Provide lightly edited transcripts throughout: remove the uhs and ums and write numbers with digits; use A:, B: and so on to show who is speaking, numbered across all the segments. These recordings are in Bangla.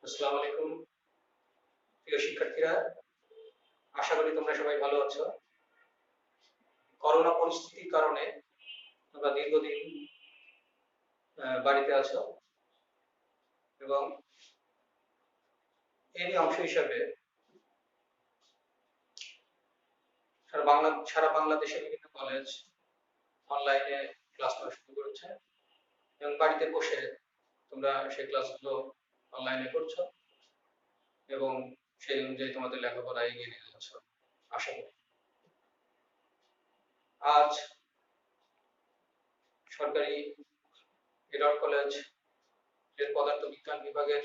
A: আসসালামু আলাইকুম প্রিয় শিক্ষার্থীরা, আশা করি তোমরা সবাই ভালো আছো। করোনা পরিস্থিতির কারণে তোমরা দীর্ঘদিন বাড়িতে আছো এবং এরই অংশ হিসাবে সারা বাংলাদেশে বিভিন্ন কলেজ অনলাইনে ক্লাস করা শুরু করেছে এবং বাড়িতে বসে তোমরা সেই ক্লাসগুলো অনলাইনে করছো এবং সেই অনুযায়ী তোমাদের লেখাপড়া এগিয়ে নিয়ে যাচ্ছ আশা করি। আজ সরকারি এডওয়ার্ড কলেজ এর পদার্থ বিজ্ঞান বিভাগের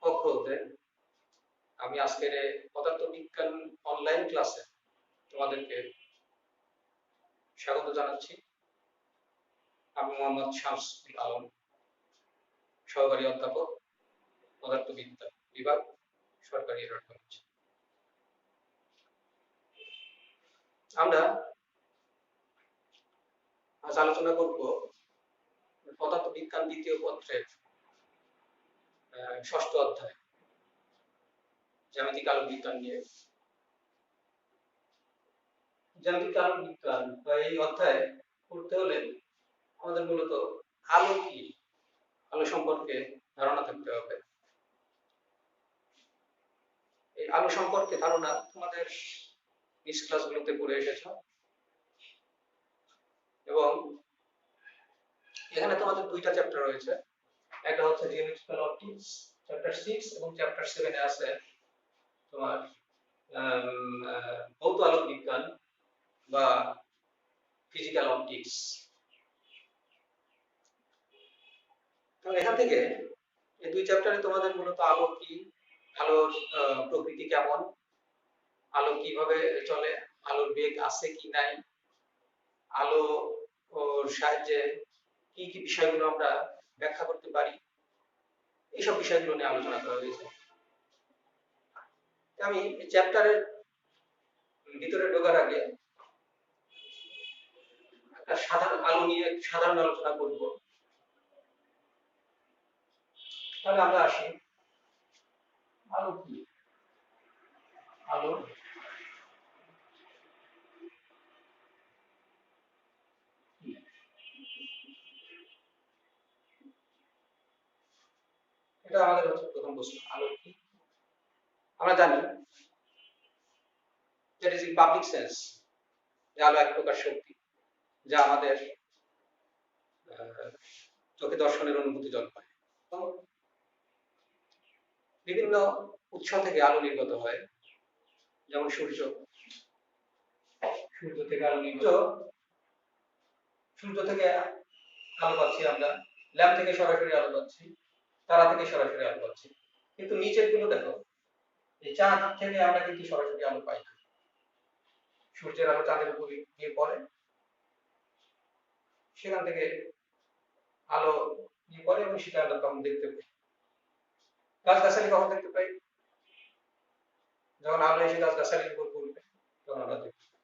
A: পক্ষ হতে আমি আজকের এই পদার্থ বিজ্ঞান অনলাইন ক্লাসে তোমাদেরকে স্বাগত জানাচ্ছি। আমি মোহাম্মদ শামসুল আলম, সহকারী অধ্যাপক, পদার্থবিদ্যা বিভাগ, সরকারি এডওয়ার্ড কলেজ। আমরা আজ আলোচনা করব পদার্থ বিজ্ঞান দ্বিতীয় পত্রের ষষ্ঠ অধ্যায় জ্যামিতিক আলোক বিজ্ঞান নিয়ে। জ্যামিতিক আলোক বিজ্ঞান বা এই অধ্যায় পড়তে হলে আমাদের মূলত আলো কি, আলো সম্পর্কে ধারণা থাকতে হবে। এই আলো সম্পর্কে ধারণা তোমাদের নিজ ক্লাসগুলোতে পড়ে এসেছ এবং এখানে তোমাদের দুইটা চ্যাপ্টার রয়েছে। একটা হচ্ছে জিওমেট্রিক্যাল অপটিক্স চ্যাপ্টার 6 এবং চ্যাপ্টার 7 এ আছে তোমার ভৌত আলোক বিজ্ঞান বা ফিজিক্যাল অপটিক্স। তো এখান থেকে এই দুই চ্যাপ্টারে তোমাদের মূলত আলো কি, আলোর প্রকৃতি কেমন, আলো কিভাবে চলে, আলোর বেগ আছে কি নাই, আলো ওর সাহায্যে কি কি বিষয়গুলো আমরা ব্যাখ্যা করতে পারি, এইসব বিষয়গুলো নিয়ে আলোচনা করা হয়েছে। আমি চ্যাপ্টারের ভিতরে ঢোকার আগে একটা সাধারণ আলো নিয়ে সাধারণ আলোচনা করব। তাহলে আমরা আসি, আলো কি? আলো এটা আমাদের হচ্ছে প্রথম প্রশ্ন, আলো কি? আমরা জানি that is in public sense যে আলো এক প্রকার শক্তি যা আমাদের চোখে দর্শনের অনুভূতি জন্মায়। বিভিন্ন উৎস থেকে আলো নির্গত হয়, যেমন সূর্য থেকে আলো নির্গত, সূর্য থেকে আলো পাচ্ছি আমরা, ল্যাম্প থেকে সরাসরি আলো পাচ্ছি, তারা থেকে সরাসরি আলো পাচ্ছি। কিন্তু নিচের গুলো দেখো, এই চাঁদ থেকে আমরা কিন্তু সরাসরি আলো পাই না। সূর্যের আলো চাঁদের উপর গিয়ে পড়ে, সেখান থেকে আলো গিয়ে পড়ে এবং সেটা আমরা তখন দেখতে পাই। গাছগাছালি কখন দেখতে পাই? যখন আলো এসে গাছগাছালির উপর পড়বে তখন আমরা দেখতে পাই।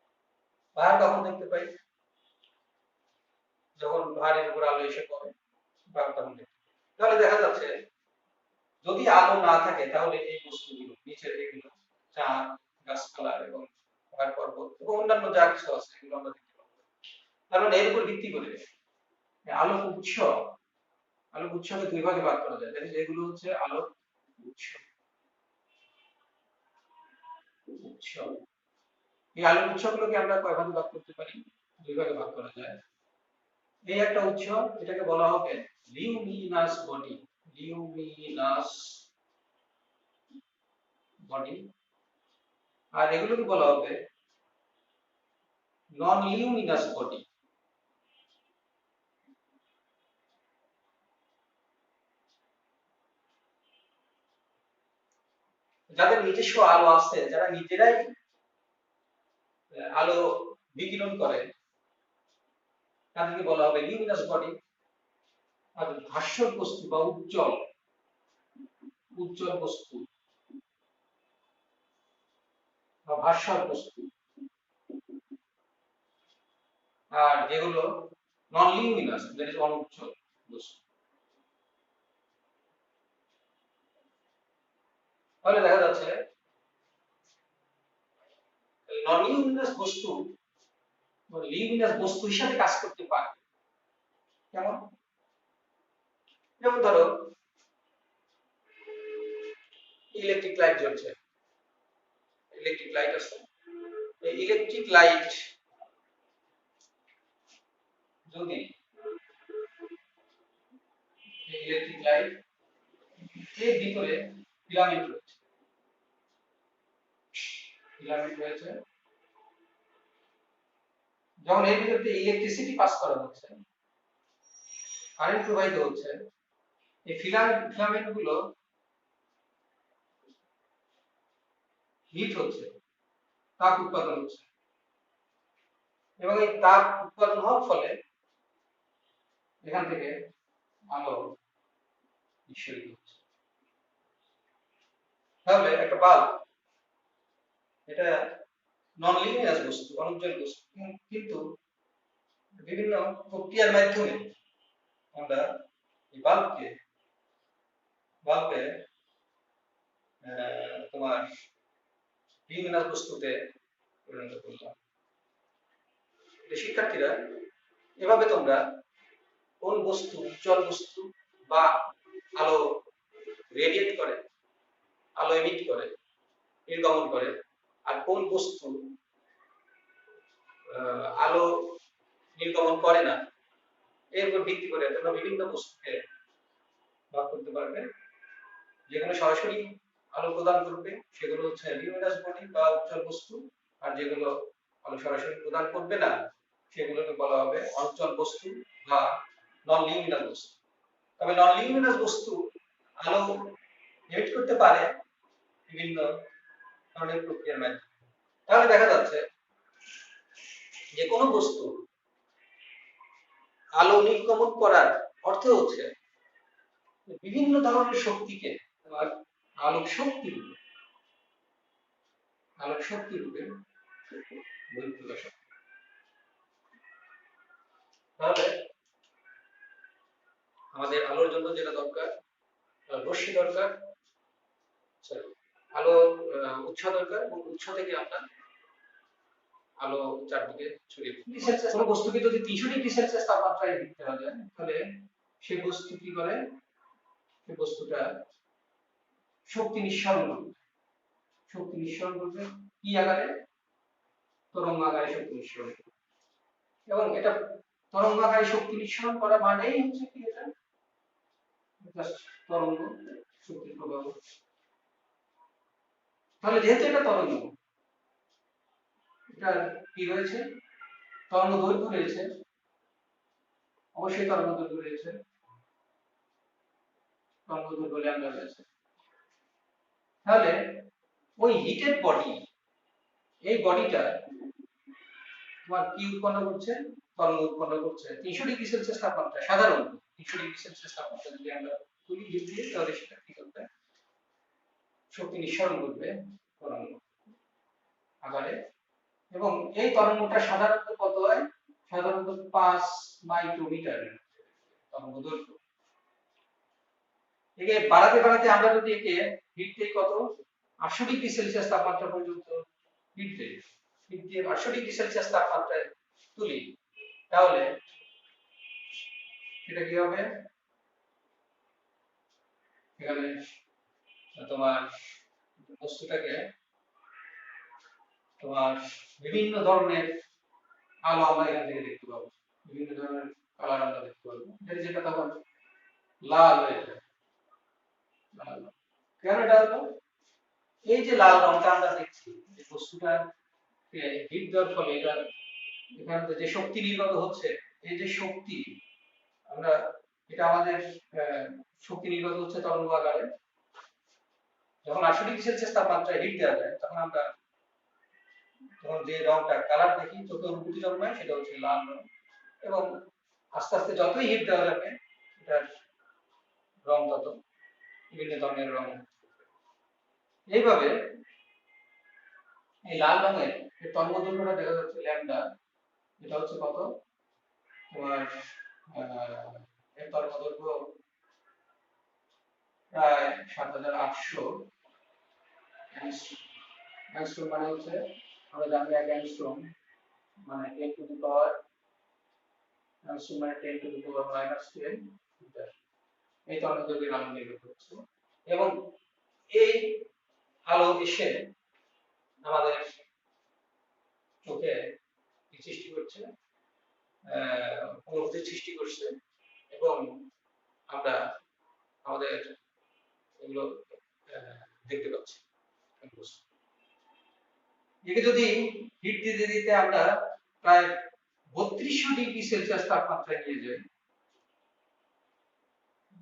A: পাহাড় কখন দেখতে পাই? যখন পাহাড়ের উপর আলো এসে পড়ে তখন দেখতে পাই। তাহলে দেখা যাচ্ছে যদি আলো না থাকে তাহলে এই বস্তুগুলো নিচের এগুলো চাঁদ, গাছপালা এবং পাহাড় পর্বত এবং অন্যান্য যা কিছু আছে এগুলো আমরা দেখতে পাবো। কারণ এর উপর ভিত্তি করে আলোক উৎসকে দুই ভাগে ভাগ করা যায়। এগুলো হচ্ছে আলোক উৎস। এই আলোক উৎসগুলোকে আমরা কয় ভাগে ভাগ করতে পারি? দুই ভাগে ভাগ করা যায়। এই একটা উৎস, এটাকে বলা হবে লিউমিনাস বডি, আর এগুলোকে বলা হবে নন লিউমিনাস বডি। যাদের নিজস্ব আলো আছে, যারা নিজেরাই আলো বিকিরণ করে, তাদেরকে বলা হবে লিউমিনাস বডি। আর ভাস্বর বস্তু বা উজ্জ্বল বস্তু বা ভাস্বর বস্তু, আর যেগুলো নন লিউমিনাস দ্যাট ইজ অনুজ্জ্বল বস্তু। তাহলে দেখা যাচ্ছে নন লিউমিনাস বস্তু লিউমিনাস বস্তু হিসাবে কাজ করতে পারে। কেমন? যেমন ধরো ইলেকট্রিক লাইট জ্বলছে, ইলেকট্রিক লাইট আছে, এই ইলেকট্রিক লাইট যদি ইলেকট্রিক লাইট এর ভিতরে ফিলামেন্ট রয়েছে, ফিলামেন্ট রয়েছে, যখন এর ভিতরে ইলেকট্রিসিটি পাস করা হচ্ছে, কারেন্ট প্রবাহিত হচ্ছে, এই ফিলামেন্ট গুলো হিট হচ্ছে, তাপ উৎপাদন হচ্ছে, এবং এই তাপ উৎপাদন হওয়ার ফলে এখান থেকে আলো নিঃসরিত হচ্ছে। তাহলে একটা বাল্ব এটা নন লিনিয়ার বস্তু, অনুজ্জ্বল বস্তু, কিন্তু বিভিন্ন প্রক্রিয়ার মাধ্যমে আমরা এই বাল্বকে তোমার লিনিয়ার বস্তুতে পরিণত করলাম। শিক্ষার্থীরা, এভাবে তোমরা কোন বস্তু উজ্জ্বল বস্তু বা আলো রেডিয়েট করে, আলো এমিট করে, নির্গমন করে, আর কোন বস্তু আলো নির্গমন করে না, এর উপর ভিত্তি করে তোমরা বিভিন্ন বস্তুকে ভাগ করতে পারবে। যেগুলো সরাসরি আলো প্রদান করবে সেগুলো হচ্ছে লিউমিনাস বডি বা উজ্জ্বল বস্তু, আর যেগুলো আলো সরাসরি প্রদান করবে না সেগুলোকে বলা হবে অঞ্চল বস্তু বা নন লিউমিনাস বস্তু। তবে নন লিউমিনাস বস্তু আলো এমিট করতে পারে বিভিন্ন ধরনের প্রক্রিয়ার মাধ্যমে। তাহলে দেখা যাচ্ছে যে কোনো বস্তু আলো নির্গমন করার অর্থ হচ্ছে বিভিন্ন ধরনের শক্তিকে তোমার আলোক শক্তি রূপে বহিঃপ্রকাশ। তাহলে আমাদের আলোর জন্য যেটা দরকার, রশ্মি দরকার, আলো উৎস দরকার, এবং উৎস থেকে আমরা আলো চারদিকে ছড়িয়ে দিই। কোনো বস্তুকে যদি 300 ডিগ্রি সেলসিয়াস তাপমাত্রায় হিট দেওয়া যায়, তাহলে সেই বস্তু কি করে, সেই বস্তুটা শক্তি নিঃসরণ করবে কি আকারে? তরঙ্গ আকারে শক্তি নিঃসরণ করবে। এবং এটা তরঙ্গ আকারে শক্তি নিঃসরণ করা মানেই হচ্ছে কি, এটা তরঙ্গ শক্তি প্রবাহ। তাহলে যেহেতু এটা তরঙ্গ, এটা কি রয়েছে, তরঙ্গ দৈর্ঘ্য রয়েছে, অবশ্যই তরঙ্গ দৈর্ঘ্য রয়েছে, তরঙ্গ দৈর্ঘ্য ল্যাম্ডা রয়েছে। তাহলে ওই হিটেড বডি, এই বডিটা তোমার কি উৎপন্ন করছে, তরঙ্গ উৎপন্ন করছে 300 ডিগ্রি সেলসিয়াস তাপমাত্রা। সাধারণত 300 ডিগ্রি সেলসিয়াস তাপমাত্রা যদি আমরা তুলি হিট দিয়ে, তাহলে সেটা কি করবে, শক্তি নিঃসরণ করবে তরঙ্গ আকারে। এবং এই তরঙ্গটা সাধারণত কত হয়, সাধারণত 5 মাইক্রোমিটার তরঙ্গ দৈর্ঘ্য। একে বাড়াতে বাড়াতে আমরা যদি একে হিট দেই কত, 800 ডিগ্রি সেলসিয়াস তাপমাত্রা পর্যন্ত হিট দেই, হিট দিয়ে 800 ডিগ্রি সেলসিয়াস তাপমাত্রায় তুলি, তাহলে এটা কি হবে, এখানে তোমার বস্তুটাকে তোমার বিভিন্ন ধরনের আলো আমরা এখান থেকে দেখতে পাবো, বিভিন্ন ধরনের কালার আমরা দেখতে পাবো, যেটা তখন লাল হয়ে যায়। কেন এটা হলো, এই যে লাল রংটা আমরা দেখছি, এই বস্তুটা হিট দেওয়ার ফলে এটা এখান থেকে যে শক্তি নির্গত হচ্ছে, এই যে শক্তি আমরা, এটা আমাদের শক্তি নির্গত হচ্ছে তরঙ্গ আকারে। যখন 800 ডিগ্রি সেলসিয়াস তাপমাত্রায় হিট দেওয়া যায়, তখন আমরা তখন যে রংটা কালার দেখি, চোখে অনুভূতি জন্মায়, সেটা হচ্ছে লাল রং। এবং আস্তে আস্তে যতই হিট দেওয়া যাবে, এটার রং তত বিভিন্ন ধরনের রং। এইভাবে এই লাল রঙের তরঙ্গ দৈর্ঘ্যটা দেখা যাচ্ছে ল্যাম্ডা, এটা হচ্ছে কত, তোমার এর তরঙ্গ দৈর্ঘ্য প্রায় 7800 অ্যাংস্ট্রম মানে হচ্ছে আমরা জানি এক অ্যাংস্ট্রম মানে 10 টু দি পাওয়ার অ্যাংস্ট্রম মানে 10 টু দি পাওয়ার -10 মিটার। এই তরঙ্গদৈর্ঘ্যের আলো নির্গত হচ্ছে এবং এই আলো এসে আমাদের চোখে কি সৃষ্টি করছে, অনুভূতি সৃষ্টি করছে এবং আমরা আমাদের এগুলো দেখতে পাচ্ছি। একে যদি হিট দিতে দিতে আমরা প্রায় 3200 ডিগ্রি সেলসিয়াস তাপমাত্রায় নিয়ে যাই,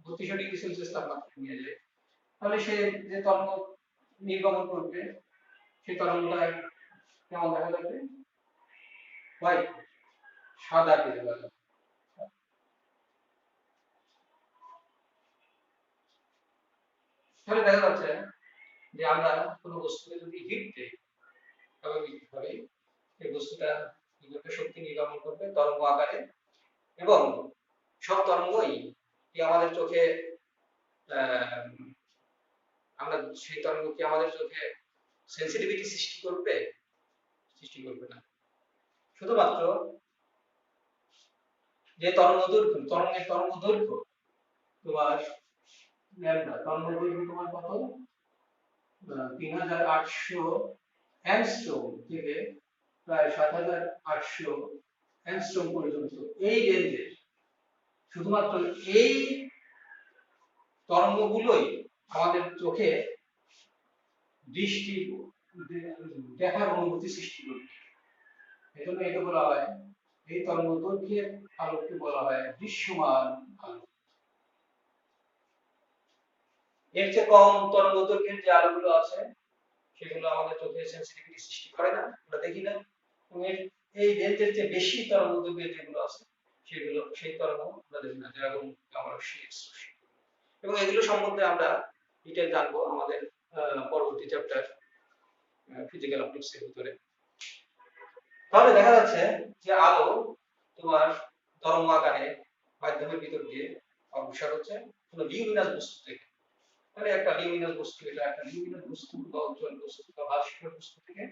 A: 3200 ডিগ্রি সেলসিয়াস তাপমাত্রায় নিয়ে যাই, তাহলে সে যে তরঙ্গ নির্গমন করবে সেই তরঙ্গটা কেমন দেখা যাবে? হোয়াইট, সাদা দেখা যাবে। তাহলে দেখা যাচ্ছে যে আমরা কোনো বস্তুকে যদি হিট দেই স্বাভাবিকভাবে এই বস্তুটা কি করবে, শক্তি নির্গমন করবে তরঙ্গ আকারে এবং সব তরঙ্গই কি আমাদের চোখে আমরা সেই তরঙ্গ কি আমাদের চোখে সেন্সিটিভিটি সৃষ্টি করবে? সৃষ্টি করবে না। শুধুমাত্র যে তরঙ্গের তরঙ্গ দৈর্ঘ্য তোমার ল্যাম্ডা, তরঙ্গ দৈর্ঘ্য তোমার কত? 3800 অ্যাংস্ট্রম থেকে প্রায় 7800 অ্যাংস্ট্রম পর্যন্ত এই রেঞ্জে শুধুমাত্র এই তরঙ্গগুলোই আমাদের চোখে দৃষ্টি দেখার অনুভূতি সৃষ্টি করবে। এজন্য এটা বলা হয়, এই তরঙ্গ দৈর্ঘ্যের আলোকে বলা হয় দৃশ্যমান আলো। এর চেয়ে কম তরঙ্গ দৈর্ঘ্যের যে আলোগুলো আছে সেগুলো আমাদের চোখে সেন্সিটিভিটি সৃষ্টি করে না, আমরা দেখি না। এবং এই রেঞ্জের চেয়ে বেশি তরঙ্গ দৈর্ঘ্যের যেগুলো আছে সেগুলো সেই তরঙ্গ আমরা দেখি না, যেরকম গামা রশ্মি, এক্স রশ্মি। এবং এগুলো সম্বন্ধে আমরা ডিটেইল জানবো আমাদের পরবর্তী চ্যাপ্টার ফিজিক্যাল অপটিক্সের ভিতরে। তাহলে দেখা যাচ্ছে যে আলো তোমার তরঙ্গ আকারে মাধ্যমের ভিতর দিয়ে অগ্রসর হচ্ছে কোনো লিউমিনাস বস্তু থেকে। তাহলে একটা লিউমিনাস বস্তু, এটা একটা লিউমিনাস বস্তু বা উজ্জ্বল বস্তু বা ভাস্কর বস্তু থেকে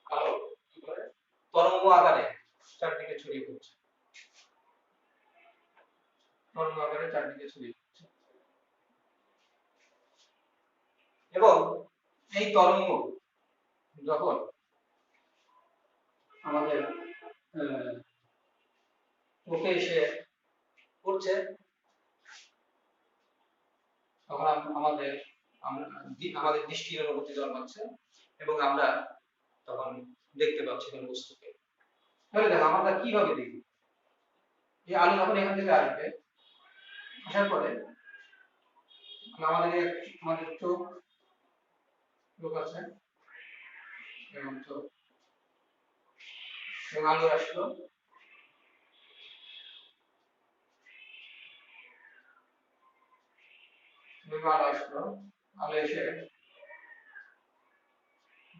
A: আলো কি করে তরঙ্গ আকারে চারদিকে ছড়িয়ে পড়ছে, তরঙ্গ আকারে চারদিকে ছড়িয়ে পড়ছে এবং এই তরঙ্গ যখন আমাদের চোখে এসে পড়ছে তখন আমাদের দৃষ্টির অনুভূতি জন্মাচ্ছে এবং আমরা তখন দেখতে পাচ্ছি কোন বস্তুকে। তাহলে দেখো আমরা কিভাবে দেখি? এই আলো যখন এখান থেকে আসবে, আসার পরে আমাদের চোখ আছে এবং চোখ এবং আলো আসলো, আলো আসলো, আলো এসে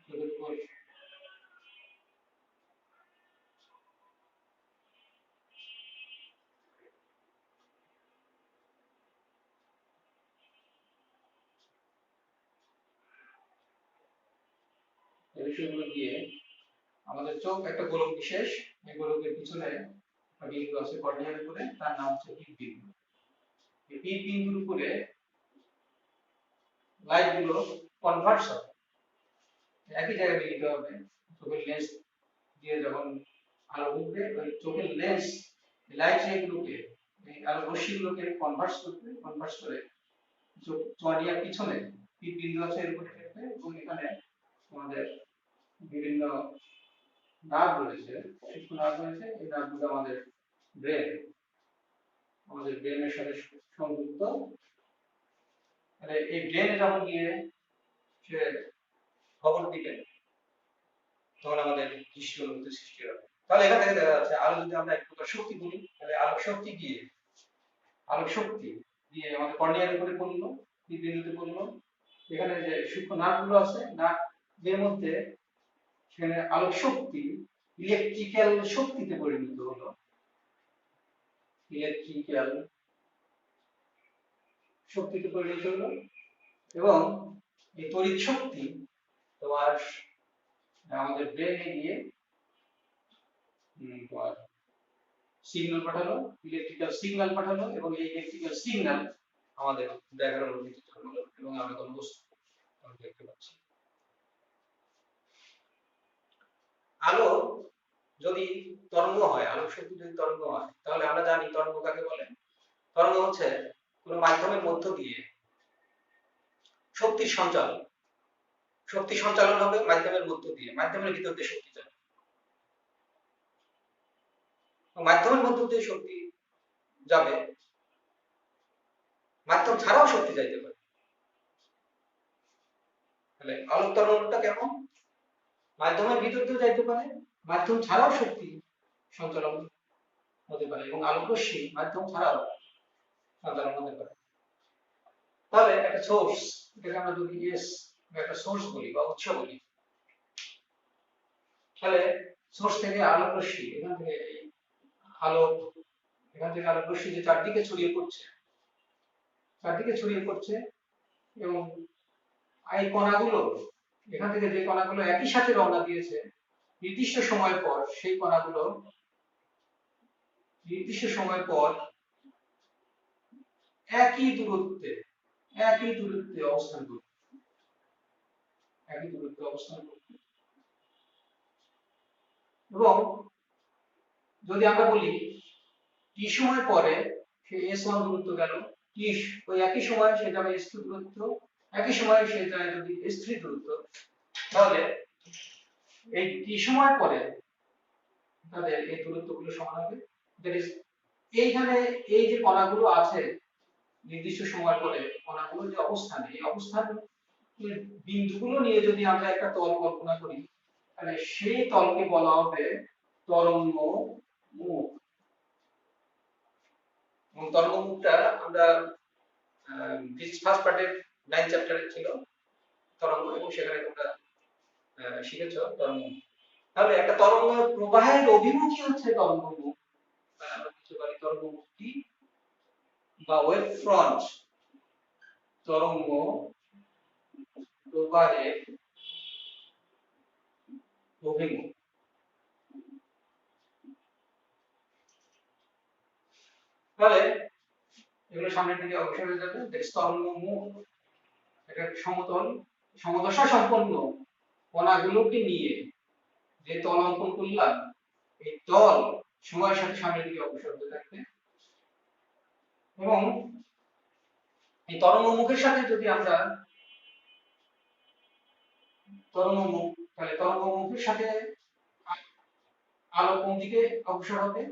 A: চোখের উপর বিষয়গুলো দিয়ে আমাদের চোখ একটা গোলক বিশেষ, এই গোলকের পিছনে একটা বিন্দু আছে কর্নিয়ার উপরে, তার নাম হচ্ছে পিপ বিন্দু। এই পিপ বিন্দুর উপরে লাইট গুলো কনভার্স হবে, একই জায়গায় মিলিত হবে। চোখের লেন্স দিয়ে যখন আলো উঠবে, ওই চোখের লেন্স লাইট রেগুলোকে, এই আলো রশ্মিগুলোকে কনভার্স করে কর্নিয়ার পিছনে পিপ বিন্দু আছে এর উপরে ফেলবে এবং এখানে আমাদের বিভিন্ন নার্ভ রয়েছে, সূক্ষ্ম নার্ভ রয়েছে। এই নার্ভগুলো আমাদের ব্রেনের সাথে সংযুক্ত। তাহলে এই ব্রেনে যখন গিয়ে সে খবর দিবে তখন আমাদের দৃষ্টি অনুভূতি সৃষ্টি হবে। তাহলে এখান থেকে দেখা যাচ্ছে আলো যদি আমরা এক প্রকার শক্তি বলি, তাহলে আলোক শক্তি দিয়ে আমাদের কর্নিয়ার উপরে পড়লো, পিপ বিন্দুতে পড়লো। এখানে যে সূক্ষ্ম নার্ভগুলো আছে, নার্ভের মধ্যে সেখানে আলোক শক্তি ইলেকট্রিক্যাল শক্তিতে পরিণত হলো, ইলেকট্রিক্যাল শক্তিতে পরিণত হলো এবং এই তড়িৎ শক্তি তোমার আমাদের ব্রেনে গিয়ে তোমার সিগন্যাল পাঠালো, ইলেকট্রিক্যাল সিগন্যাল পাঠালো, এবং এই ইলেকট্রিক্যাল সিগন্যাল আমাদের দেখার অনুভূতি হলো এবং আমরা কোন বস্তু দেখতে পাচ্ছি। আলো যদি তরঙ্গ হয়, আলোক শক্তি যদি তরঙ্গ হয়, তাহলে আমরা জানি তরঙ্গ কাকে বলে। তরঙ্গ হচ্ছে কোনো মাধ্যমের মধ্য দিয়ে শক্তির সঞ্চালন। শক্তি সঞ্চালন হবে মাধ্যমের মধ্য দিয়ে, মাধ্যমের ভিতর দিয়ে শক্তি যাবে। মাধ্যমের মধ্য দিয়ে শক্তি যাবে, মাধ্যম ছাড়াও শক্তি যাইতে পারে। তাহলে আলোক তরঙ্গটা কেমন? মাধ্যমের ভিতর দিয়ে যাইতে পারে, মাধ্যম ছাড়াও শক্তি সঞ্চালন হতে পারে, এবং আলোক রশ্মি মাধ্যম ছাড়াও সঞ্চালন হতে পারে। তাহলে একটা সোর্স, এটাকে আমরা যদি একটা সোর্স বলি বা উৎস বলি, তাহলে সোর্স থেকে আলোক রশ্মি, এখান থেকে আলোক, এখান থেকে আলোক রশ্মি যে চারদিকে ছড়িয়ে পড়ছে, এবং এই কণাগুলো, এখান থেকে যে কণাগুলো একই সাথে রওনা দিয়েছে, নির্দিষ্ট সময় পর সেই কণাগুলো নির্দিষ্ট সময় পর একই দূরত্বে অবস্থান করবে, এবং যদি আমরা বলি t সময় পরে সে s1 দূরত্ব গেল, t ওই একই সময় সে যাবে s2 দূরত্ব, একই সময় সে যায় যদি s3 দূরত্ব, তাহলে এই t সময় পরে তাদের এই দূরত্বগুলো সমান হবে। দ্যাট ইজ, এইখানে এই যে কণাগুলো আছে নির্দিষ্ট সময় পরে, কণাগুলোর যে অবস্থান, এই অবস্থান বিন্দুগুলো নিয়ে যদি আমরা একটা তল কল্পনা করি, তাহলে সেই তলকে বলা হবে তরঙ্গ মুখ। এবং তরঙ্গ মুখটা আমরা ফিজিক্স ফার্স্ট পার্টের 9 চ্যাপ্টারে ছিল তরঙ্গ, এবং সেখানে তোমরা শিখেছো তরঙ্গ। তাহলে একটা তরঙ্গ প্রবাহের অভিমুখী হচ্ছে তরঙ্গ মুখ, আমরা বলতে পারি তরঙ্গ মুখটি বা ওয়েভ ফ্রন্ট, তরঙ্গ প্রবাহের অভিমুখ। তাহলে এগুলো সামনের দিকে অগ্রসর হয়ে যাবে, তরঙ্গ মুখ এটা সমদশা সম্পন্ন কণাগুলোকে নিয়ে যে তল অঙ্কন করলাম, এই তল সময়ের সাথে সামনের দিকে অগ্রসর হতে থাকবে, এবং এই তরঙ্গ মুখের সাথে যদি আমরা তাহলে তরঙ্গ মুখের সাথে আলো কোন দিকে অগ্রসর হবে,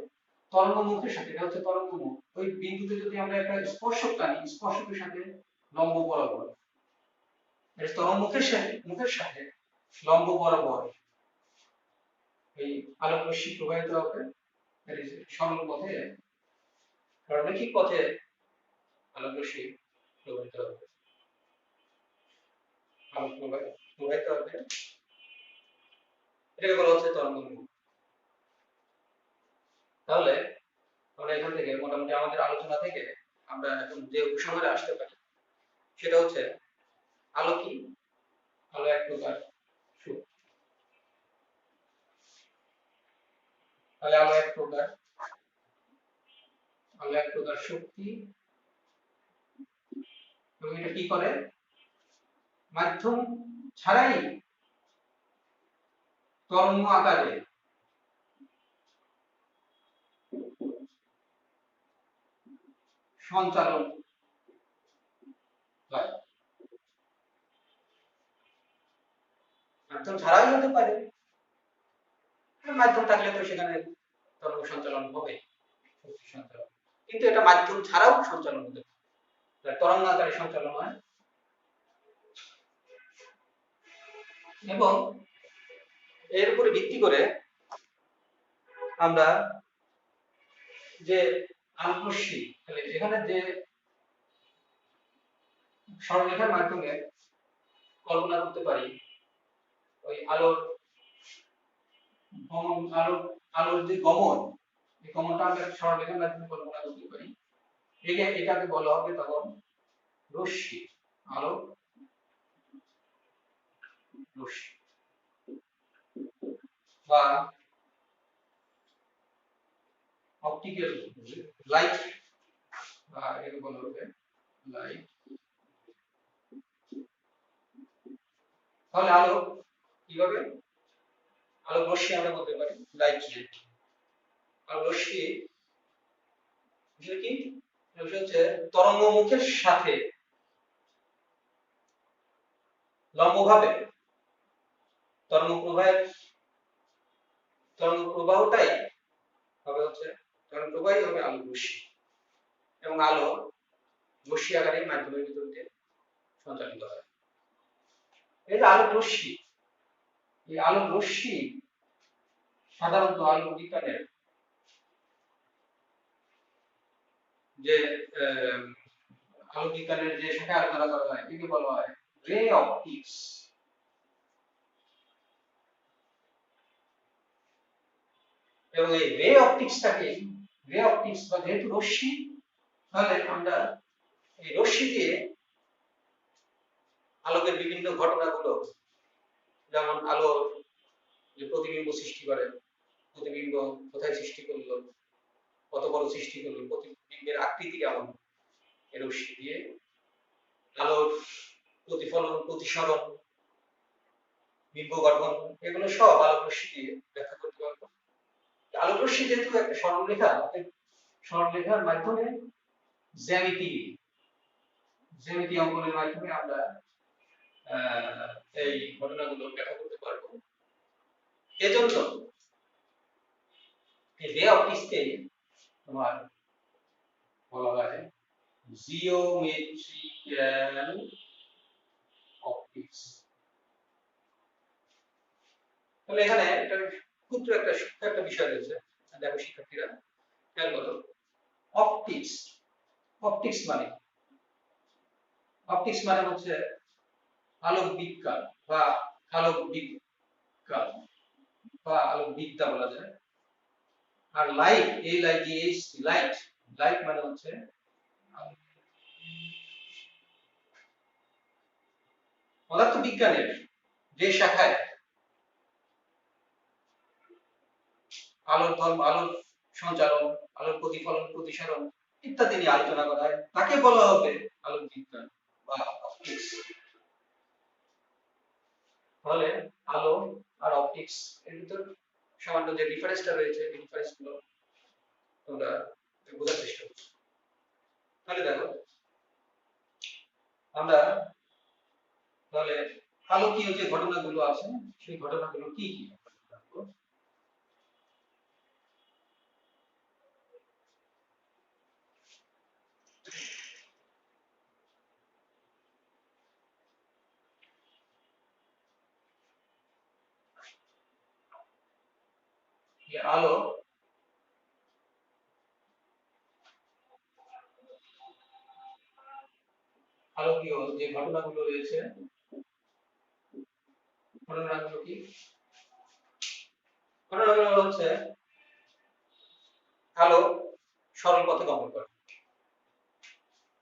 A: তরঙ্গ মুখের সাথে, এটা হচ্ছে তরঙ্গ মুখ, ওই বিন্দুতে যদি আমরা একটা স্পর্শক টানি, স্পর্শকের সাথে লম্ব বরাবর, তরঙ্গ মুখের সাথে লম্ব বরাবর এই আলোক রশ্মি প্রবাহিত হবে, সরল পথে, রৈখিক পথে আলোক রশ্মি প্রবাহিত হবে, আলোক প্রবাহিত হবে, এটাকে বলা হচ্ছে তরঙ্গ মুখ। তাহলে আমরা এখান থেকে মোটামুটি আমাদের আলোচনা থেকে আমরা এখন যে উপসংহারে আসতে পারি সেটা হচ্ছে আলো কি? আলো এক প্রকার শক্তি। তাহলে আলো এক প্রকার শক্তি, এবং এটা কি করে? মাধ্যম ছাড়াই তরঙ্গ আকারে সঞ্চালন হয়। মাধ্যম ছাড়াই হতে পারে, মাধ্যম থাকলে তো সেখানে তরঙ্গ সঞ্চালন হবে, শক্তি সঞ্চালন, কিন্তু এটা মাধ্যম ছাড়াও সঞ্চালন হতে পারে, তরঙ্গ আকারে সঞ্চালন হয়। এবং এর উপরে ভিত্তি করে আমরা যে আলোক রশ্মি, তাহলে এখানে যে সরলরেখার মাধ্যমে কল্পনা করতে পারি ওই আলোর যে গমন, এই গমনটা আমরা সরলরেখার মাধ্যমে কল্পনা করতে পারি, এটাকে বলা হবে তখন রশ্মি, আলোক রশ্মি বা অপটিক্যাল লাইট বা এর বলা হবে লাইট। তাহলে আলো কিভাবে, আলো রশ্মি আমরা বলতে পারি লাইট রে। আর রশ্মি কি হচ্ছে তরঙ্গ মুখের সাথে লম্বভাবে তরঙ্গ প্রবাহটাই হবে হচ্ছে তরঙ্গ প্রবাহই হবে আলো রশ্মি, এবং আলো রশ্মি আকারে মাধ্যমের ভিতর দিয়ে সঞ্চালিত হয়। এই যে আলো রশ্মি, এই আলো রশ্মি সাধারণত আলো বিজ্ঞানের যে আলো বিজ্ঞানের যে শাখায় আলোচনা করা হয় একে বলা হয় রে অপটিক্স। এবং এই রে অপটিক্সটাকে, রে অপটিক্স বা যেহেতু রশ্মি, তাহলে আমরা এই রশ্মি দিয়ে আলোকের বিভিন্ন ঘটনাগুলো, যেমন আলো যে প্রতিবিম্ব সৃষ্টি করে, প্রতিবিম্ব কোথায় সৃষ্টি করলো, কত বড় সৃষ্টি করলো, প্রতিবিম্বের আকৃতি কেমন, এই রশ্মি দিয়ে আলোর প্রতিফলন, প্রতিসরণ, বিম্ব গঠন, এগুলো সব আলোক রশ্মি দিয়ে ব্যাখ্যা করতে পারবো। আলোক রশ্মি যেহেতু একটা সরলরেখা, সরলরেখার মাধ্যমে জ্যামিতি অঙ্কনের মাধ্যমে আমরা এই ঘটনাগুলো ব্যাখ্যা করতে পারবো। এজন্য এই রে অপটিক্সকে তোমার বলা হয় জিওমেট্রিক্যাল অপটিক্স। তাহলে এখানে একটা ক্ষুদ্র একটা বিষয় রয়েছে, দেখো শিক্ষার্থীরা খেয়াল করো। অপটিক্স, অপটিক্স মানে হচ্ছে আলোক বিজ্ঞান বা আলোক বিজ্ঞান বা আলোক বিদ্যা বলা যায়। আর লাইট, এই লাইট লাইট, লাইট মানে হচ্ছে পদার্থ বিজ্ঞানের যে শাখায় আলোর ধর্ম, আলোর সঞ্চালন, আলোর প্রতিফলন, প্রতিসরণ ইত্যাদি নিয়ে আলোচনা করা হয়, তাকে বলা হবে আলোক বিজ্ঞান বা অপটিক্স। তাহলে আলো আর অপটিক্স এর ভিতর সামান্য যে ডিফারেন্সটা রয়েছে, এই ডিফারেন্সগুলো তোমরা বোঝার চেষ্টা করো। তাহলে দেখো আমরা তাহলে আলোকীয় যে ঘটনাগুলো আছে সেই ঘটনাগুলো কি কি? আলো আলোকীয় যে ঘটনাগুলো রয়েছে, ঘটনাগুলো কি? ঘটনাগুলো হচ্ছে আলো সরল পথে গমন করে,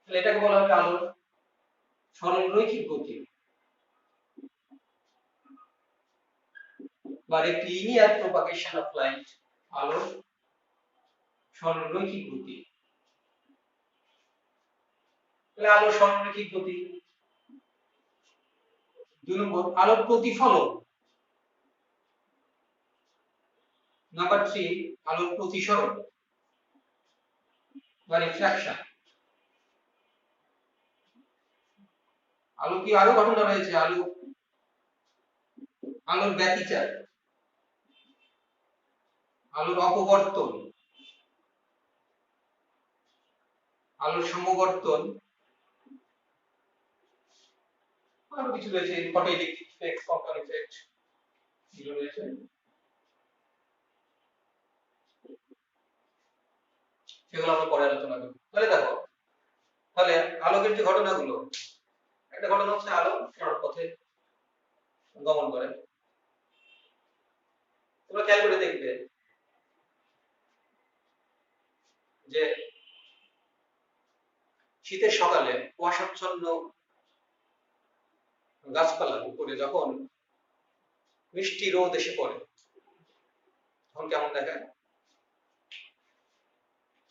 A: তাহলে এটাকে বলা হবে আলোর সরল রৈখিক গতি বা একটি লিনিয়ার প্রপাগেশন অফ লাইট, আলোর সরল রৈখিক গতি। তাহলে আলোর সরল রৈখিক গতি। 2 নম্বর আলোর প্রতিফলন। নাম্বার 3 আলোর প্রতিসরণ বা রিফ্রাকশন। আলো কি আরো ঘটনা রয়েছে, আলোর ব্যতিচার, আলোর অপবর্তন, আলোর সমবর্তন, আরো কিছু রয়েছে, ফটোইলেকট্রিক ইফেক্ট, ফোটন ইফেক্ট, এগুলো রয়েছে, সেগুলো আমরা পরে আলোচনা করব। তাহলে দেখো, তাহলে আলোকের যে ঘটনাগুলো, একটা ঘটনা হচ্ছে আলো সরল পথে গমন করে। তোমরা খেয়াল করে দেখবে যে শীতের সকালে কুয়াশাচ্ছন্ন গাছপালার উপরে যখন মিষ্টি রোদ এসে পড়ে, তখন কেমন দেখায়?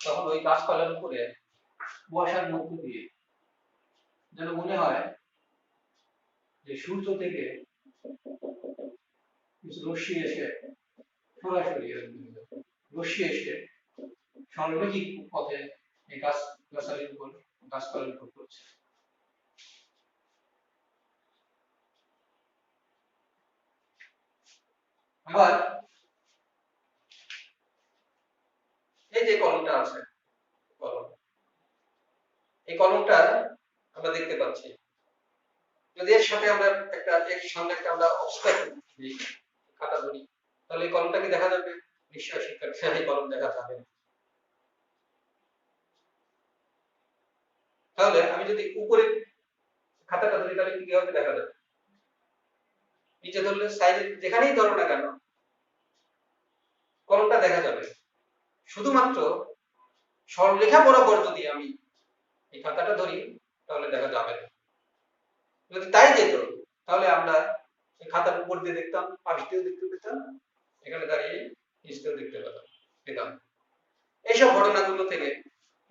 A: তখন ওই গাছপালার উপরে কুয়াশার মধ্য দিয়ে যেন মনে হয় যে সূর্য থেকে কিছু রশ্মি এসে সরাসরি রশ্মি এসে সরলরৈখিক পথে এই গাছালির উপর, গাছপালার উপর পড়ছে। আবার এই যে কলমটা আছে, কলম, এই কলমটা আমরা দেখতে পাচ্ছি, যদি এর সাথে আমরা এর সামনে আমরা অবস্ট্রাকশন দিই, খাতা ধরি, তাহলে এই কলমটা কি দেখা যাবে? নিশ্চয়ই শিক্ষার্থীরা এই কলম দেখা যাবে না। তাহলে আমি যদি উপরে খাতাটা ধরি তাহলে কি হবে দেখা যাবে? নিচে ধরলে সাইডে যেখানেই ধরো না কেন কলমটা দেখা যাবে। শুধুমাত্র সরলরেখা বরাবর যদি আমি এই খাতাটা ধরি তাহলে দেখা যাবে না। যদি তাই যেত তাহলে আমরা এই খাতার উপর দিয়ে দেখতাম, পাশ দিয়েও দেখতে পেতাম, এখানে দাঁড়িয়ে নিচ দিয়েও দেখতে পেতাম। এইসব ঘটনাগুলো থেকে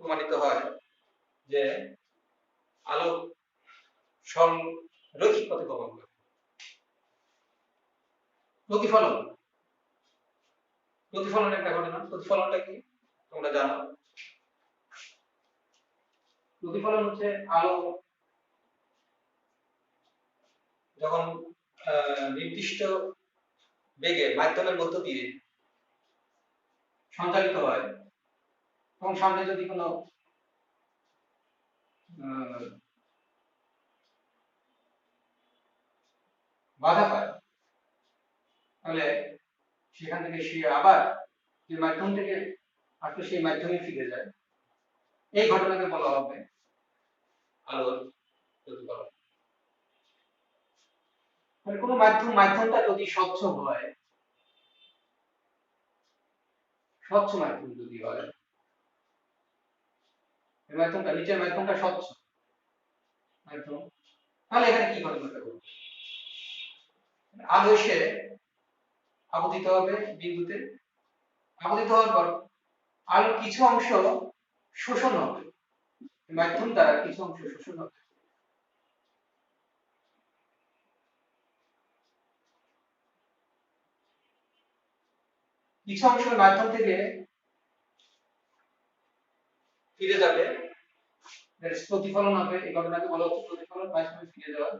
A: প্রমাণিত হয় যে আলো রৈখিক পথে গমন করে। প্রতিফলন, প্রতিফলনের একটা ঘটনা। প্রতিফলনটা কি তোমরা জানো? প্রতিফলন হচ্ছে আলো যখন নির্দিষ্ট বেগে মাধ্যমের মধ্য দিয়ে সঞ্চালিত হয়, তখন সামনে যদি কোনো বাধা পায় তাহলে সেখান থেকে সে আবার যে মাধ্যম থেকে আসলে সেই মাধ্যমে ফিরে যায়। এই ঘটনাকে বলা হবে আলোর প্রতিফলন। মানে কোনো মাধ্যমটা যদি স্বচ্ছ হয়, স্বচ্ছ মাধ্যম যদি হয়, এই মাধ্যমটা নিচের মাধ্যমটা স্বচ্ছ মাধ্যম, তাহলে এখানে কি ঘটনাটা ঘটবে? আলো এসে আপতিত হবে বিন্দুতে, আপতিত হওয়ার পর আলোর কিছু অংশ শোষণ হবে, মাধ্যম দ্বারা কিছু অংশ শোষণ হবে। কিছু অংশ মাধ্যম থেকে ফিরে যাবে, প্রতিফলন হবে। এই ঘটনাকে বলা হচ্ছে প্রতিফলন, মাধ্যমে ফিরে যাওয়া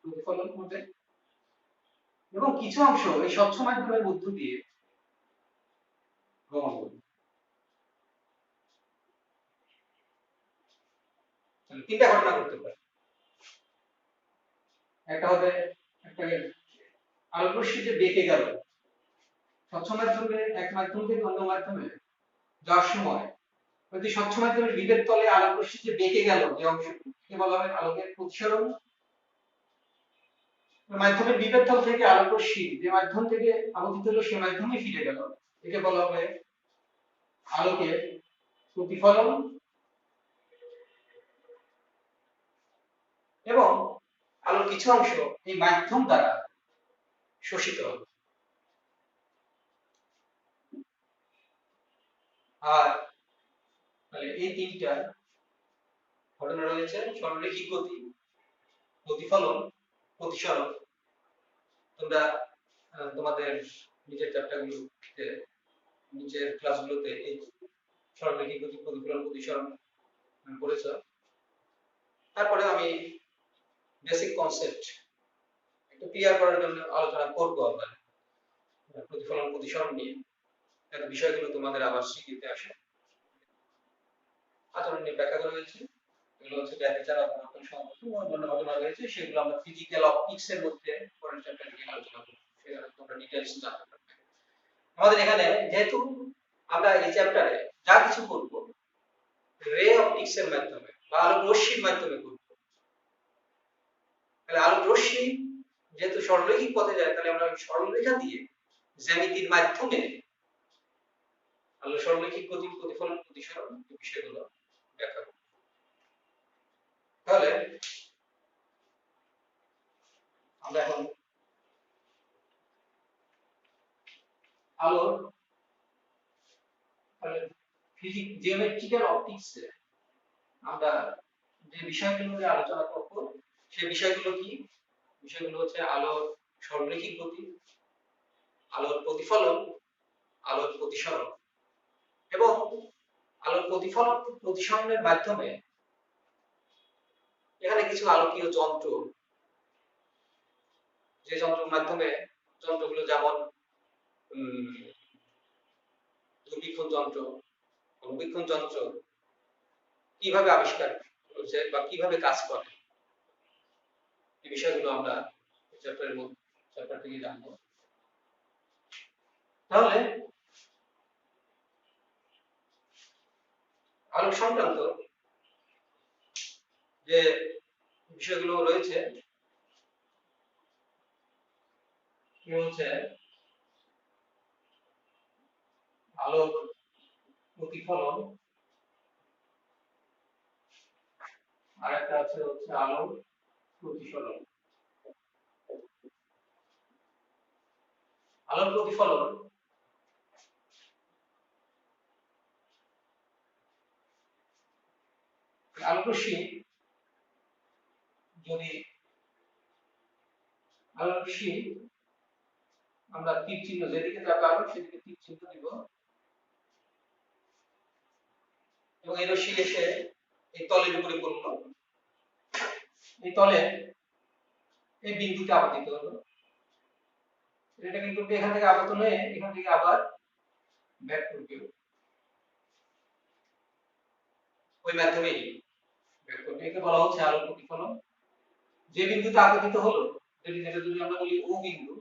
A: প্রতিফলন হবে। এবং কিছু অংশ এই স্বচ্ছ মাধ্যমের মধ্য দিয়ে গমন করবে। তিনটা ঘটনা ঘটতে পারে। একটা হবে একটা আলোকরশ্মি যে বেঁকে গেল স্বচ্ছ মাধ্যমে এক মাধ্যম থেকে অন্য মাধ্যমে যাওয়ার সময়, যদি স্বচ্ছ মাধ্যমের বিভেদ তলে আলোকরশ্মি যে বেঁকে গেল যে অংশকে বলা হয় আলোকের প্রতিসরণ। মাধ্যমের বিভেদ তল থেকে আলোকরশ্মি যে মাধ্যম থেকে আপতিত হলো সে মাধ্যমে ফিরে গেল, একে বলা হবে আলোকের প্রতিফলন। এবং আলোর কিছু অংশ এই মাধ্যম দ্বারা শোষিত হবে। আর তাহলে এই তিনটা ঘটনা রয়েছে: সরলরৈখিক গতি, প্রতিফলন, প্রতিসরণ। তোমরা তোমাদের নিজের চ্যাপ্টারগুলোতে, নিচের ক্লাসগুলোতে এই সরলরৈখিক গতি, প্রতিফলন, প্রতিসরণ পড়েছো। তারপরে আমি বেসিক কনসেপ্ট একটু ক্লিয়ার করার জন্য আলোচনা করবো আমরা প্রতিফলন, প্রতিসরণ নিয়ে, যাতে বিষয়গুলো তোমাদের আবার স্মৃতিতে আসে। আচরণ নিয়ে ব্যাখ্যা করা হয়েছে, এগুলো হচ্ছে ব্যাখ্যা অবলম্বন সম্পর্কে অন্যান্য ঘটনা রয়েছে, সেগুলো আমরা ফিজিক্যাল অপটিক্স এর মধ্যে পরের চ্যাপ্টারে গিয়ে আলোচনা করব, সেখানে তোমরা ডিটেইলস জানতে পারবে। আমাদের এখানে যেহেতু আমরা এই চ্যাপ্টারে যা কিছু করব রে অপটিক্স এর মাধ্যমে বা আলোক রশ্মির মাধ্যমে করব, তাহলে আলোক রশ্মি যেহেতু সরলরৈখিক পথে যায়, তাহলে আমরা সরলরেখা দিয়ে জ্যামিতির মাধ্যমে আলো সরলরৈখিক গতি, প্রতিফলন, প্রতিসরণ এই বিষয়গুলো ব্যাখ্যা করব। তাহলে আমরা এখন আলোর ফিজিক জিওমেট্রিক্যাল অপটিক্সে আমরা যে বিষয়গুলো নিয়ে আলোচনা করব সেই বিষয়গুলো কি? বিষয়গুলো হচ্ছে আলোর সরলরৈখিক গতি, আলোর প্রতিফলন, আলোর প্রতিসরণ এবং আলোর প্রতিফলন প্রতিসরণের মাধ্যমে এখানে কিছু আলোকীয় যন্ত্র, যে যন্ত্রের মাধ্যমে যন্ত্রগুলো যেমন দূরবীক্ষণ যন্ত্র, অণুবীক্ষণ যন্ত্র কিভাবে আবিষ্কার হয়েছে বা কিভাবে কাজ করে, এই বিষয়গুলো আমরা চ্যাপ্টার থেকে জানবো। তাহলে আলোক সংক্রান্ত যে বিষয়গুলো রয়েছে হচ্ছে আলোক প্রতিফলন, আর একটা হচ্ছে আলোক প্রতিসরণ। আলোক প্রতিফলন আলোক রশ্মি যদি আলোক রশ্মি আমরা তীর চিহ্ন যেদিকে যাবে আলো সেদিকে তীর চিহ্ন দিব এবং এই রশ্মি এসে এই তলের উপরে পড়লো, এই তলে এই বিন্দুতে আপতিত হলো, এটা কিন্তু এখান থেকে আপতন হয়ে এখান থেকে আবার ব্যাক করবে ওই মাধ্যমেই ব্যাক করবে। একে বলা হচ্ছে আলোক প্রতিফলন। যে বিন্দুতে আপতিত হলো যদি আমরা বলি ও বিন্দু,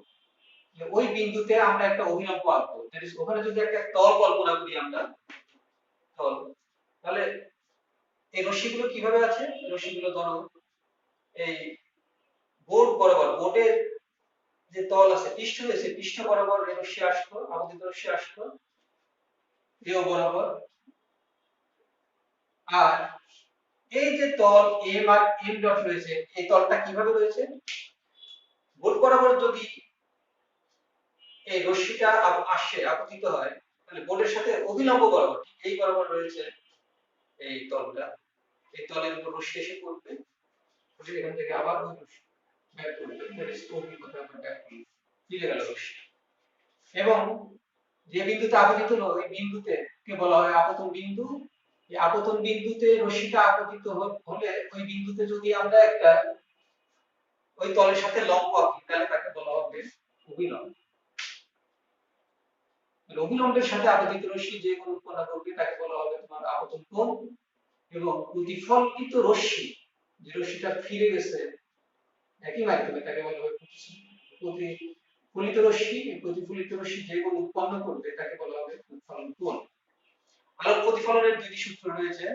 A: ওই বিন্দুতে আমরা একটা অভিলম্ব আঁকবো, ওখানে যদি একটা তল কল্পনা করি আমরা তল, তাহলে এই রশ্মিগুলো কিভাবে আছে? রশ্মিগুলো ধরো এই বোর্ড বরাবর, বোর্ডের যে তল আছে পৃষ্ঠ রয়েছে, পৃষ্ঠ বরাবর রশ্মি আসলো, আপতিত রশ্মি আসলো এও বরাবর। আর এই যে তল এম আর এম ডট রয়েছে, এই তলটা কিভাবে রয়েছে? বোর্ড বরাবর যদি এই রশ্মিটা আসে আপতিত হয়, তাহলে বোর্ডের সাথে অভিলম্ব বরাবর ঠিক এই বরাবর রয়েছে এই তলটা, এই তলের উপর রশ্মি এসে পড়বে, এখান থেকে আবার ওই রশ্মি ব্যাক করবে, দ্যাট ইজ অভিমুখে আমরা ব্যাক করি, ফিরে গেল রশ্মি। এবং যে বিন্দুতে আপতিত হলো ওই বিন্দুতে কে বলা হয় আপতন বিন্দু। এই আপতন বিন্দুতে রশ্মিটা আপতিত হলে ওই বিন্দুতে যদি আমরা একটা ওই তলের সাথে লম্ব আঁকি তাহলে তাকে বলা হবে অভিলম্ব। অভিলম্বের সাথে আপতিত রশ্মি যে কোণ উৎপন্ন করবে তাকে বলা হবে তোমার আপতন কোণ। এবং প্রতিফলিত রশ্মি, যে রশ্মিটা ফিরে গেছে একই মাধ্যমে, তাকে বলা হবে প্রতিফলিত রশ্মি। প্রতিফলিত রশ্মি যে কোণ উৎপন্ন করবে তাকে বলা হবে প্রতিফলন কোণ। আলোক প্রতিফলনের দুইটি সূত্র রয়েছে,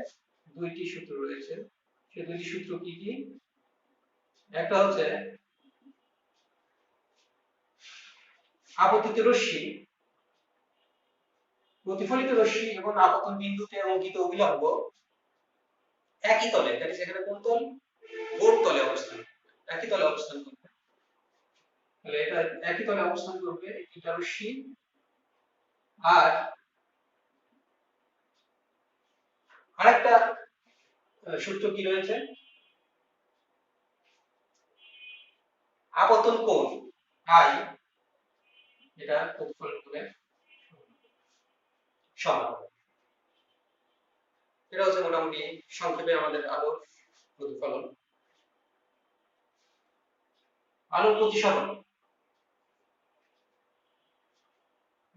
A: সেই দুইটি সূত্র কি কি? একটা হচ্ছে আপতিত রশ্মি, প্রতিফলিত রশ্মি এবং আপতন বিন্দুতে অঙ্কিত অভিলম্ব একই তলে, দ্যাট ইজ এখানে কোন তল? বোর্ড তলে অবস্থান, একই তলে অবস্থান করবে। তাহলে এটা একই তলে অবস্থান করবে এই দুইটা রশ্মি। আর আরেকটা সূত্র কি রয়েছে? আপতন কোণ আই, এটা প্রতিফলন কোণের সমান। এটা হচ্ছে মোটামুটি সংক্ষেপে আমাদের আলোর প্রতিফলন। আলোর প্রতিসরণ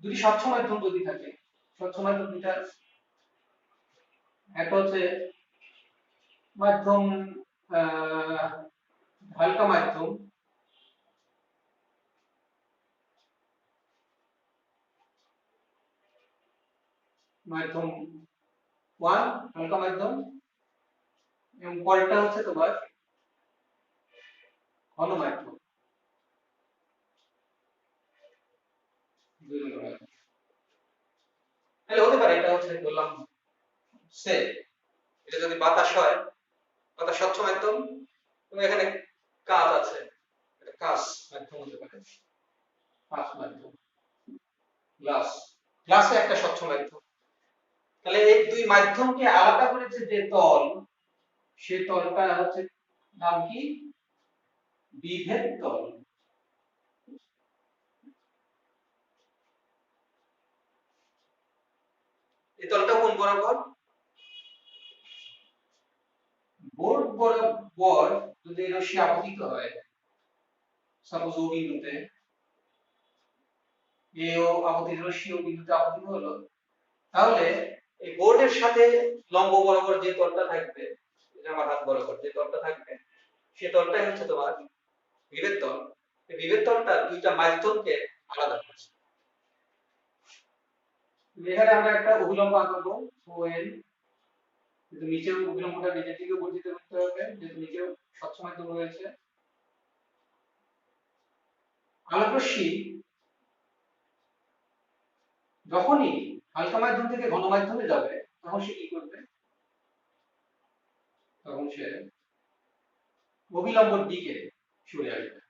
A: দুটি স্বচ্ছ মাধ্যম যদি থাকে, স্বচ্ছ মাধ্যম দুটা, একটা হচ্ছে মাধ্যম হালকা মাধ্যম, মাধ্যম 1 হালকা মাধ্যম, এবং পরেরটা হচ্ছে তোমার ঘন মাধ্যম। তাহলে হতে পারে এটা হচ্ছে বললাম সে, এটা যদি বাতাস হয়, বাতাস স্বচ্ছ মাধ্যম, এবং এখানে কাঁচ আছে, এটা কাঁচ মাধ্যম হতে পারে, কাঁচ মাধ্যম গ্লাস, গ্লাসে একটা স্বচ্ছ মাধ্যম। তাহলে এই দুই মাধ্যমকে আলাদা করেছে যে তল, সেই তলটা হচ্ছে নাম কি? বিভেদ তল। এই তলটা কোন বরাবর? বোর্ড বরাবর যদি রশ্মি আপতিত হয়, সাপোজ ও বিন্দুতে, এ ও আপতিত রশ্মি ও বিন্দুতে আপতিত হলো, তাহলে এই বোর্ডের সাথে লম্ব বরাবর যে তলটা থাকবে, জামার হাত বরাবর যে তলটা থাকবে, সেই তলটাই হচ্ছে তোমার বিভেদ তল। এই বিভেদ তলটা দুইটা মাধ্যমকে আলাদা করছে। এখানে আমরা একটা অভিলম্ব আঁকাবো OL, কিন্তু নিচেও অভিলম্বটা নিচের দিকে বর্ধিত করতে হবে, যেহেতু নিচেও স্বচ্ছ মাধ্যম রয়েছে। আলোক রশ্মি যখনই হালকা মাধ্যম থেকে ঘন মাধ্যমে যাবে, তখন সে কি করবে? তখন সে অভিলম্বর দিকে সরে আসবে।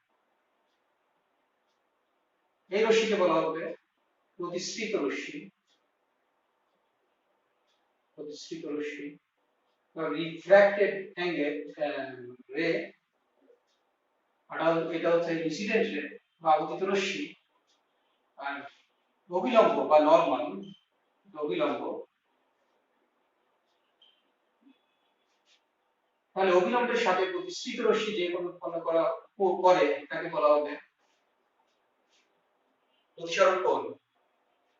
A: এই রশ্মিকে বলা হবে প্রতিসৃত রশ্মি, প্রতিসৃত রশ্মি বা রিফ্র্যাক্টেড অ্যাঙ্গেল রে। আর এটা হচ্ছে ইনসিডেন্ট রে বা আপতিত রশ্মি। আর অভিলম্ব বা নরমাল, অভিলম্ব। তাহলে অভিলম্বের সাথে প্রতিসৃত রশ্মি যে কোন উৎপন্ন করে তাকে বলা হবে প্রতিসরণ কোণ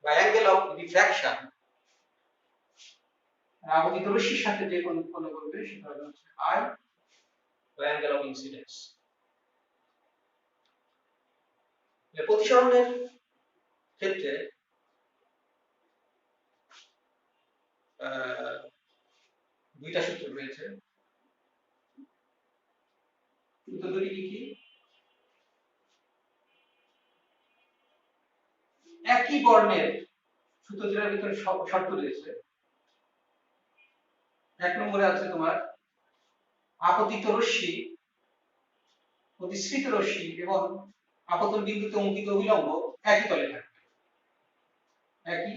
A: বা অ্যাঙ্গেল অফ রিফ্র্যাকশন। আপতিত রশ্মির সাথে যে কোন উৎপন্ন করবে সেটা হচ্ছে আই বা অ্যাঙ্গেল অফ ইনসিডেন্স। প্রতিসরণের ক্ষেত্রে দুইটা সূত্র রয়েছে। সূত্র দুটি কি কি? একই বর্ণের সূত্র দুটার ভিতরে শর্ত রয়েছে। এক নম্বরে আছে তোমার আপতিত রশ্মি, প্রতিসৃত রশ্মি এবং আপতন বিন্দুতে অঙ্কিত অভিলম্ব একই তলে থাকবে, একই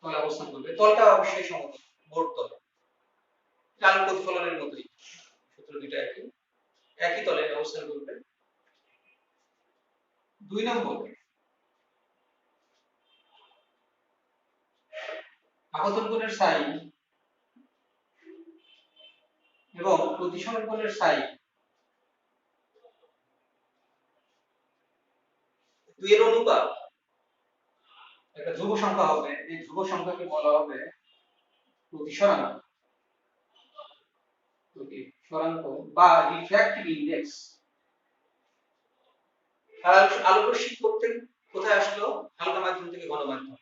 A: তলে অবস্থান করবে। তলটা অবশ্যই সমতল, বোর্ড তল, আলোক প্রতিফলনের মতোই। সূত্র দুইটা একই, একই তলে অবস্থান করবে। দুই নম্বর, আপতন কোণের সাইন এবং প্রতিসরণ কোণের সাইন দুইয়ের অনুপাত একটা ধ্রুব সংখ্যা হবে। এই ধ্রুব সংখ্যাকে বলা হবে প্রতিসরাঙ্ক, প্রতিসরাঙ্ক বা রিফ্র্যাক্টিভ ইনডেক্স। আলোক রশ্মি করতে কোথায় আসলো? হালকা মাধ্যম থেকে ঘন মাধ্যম।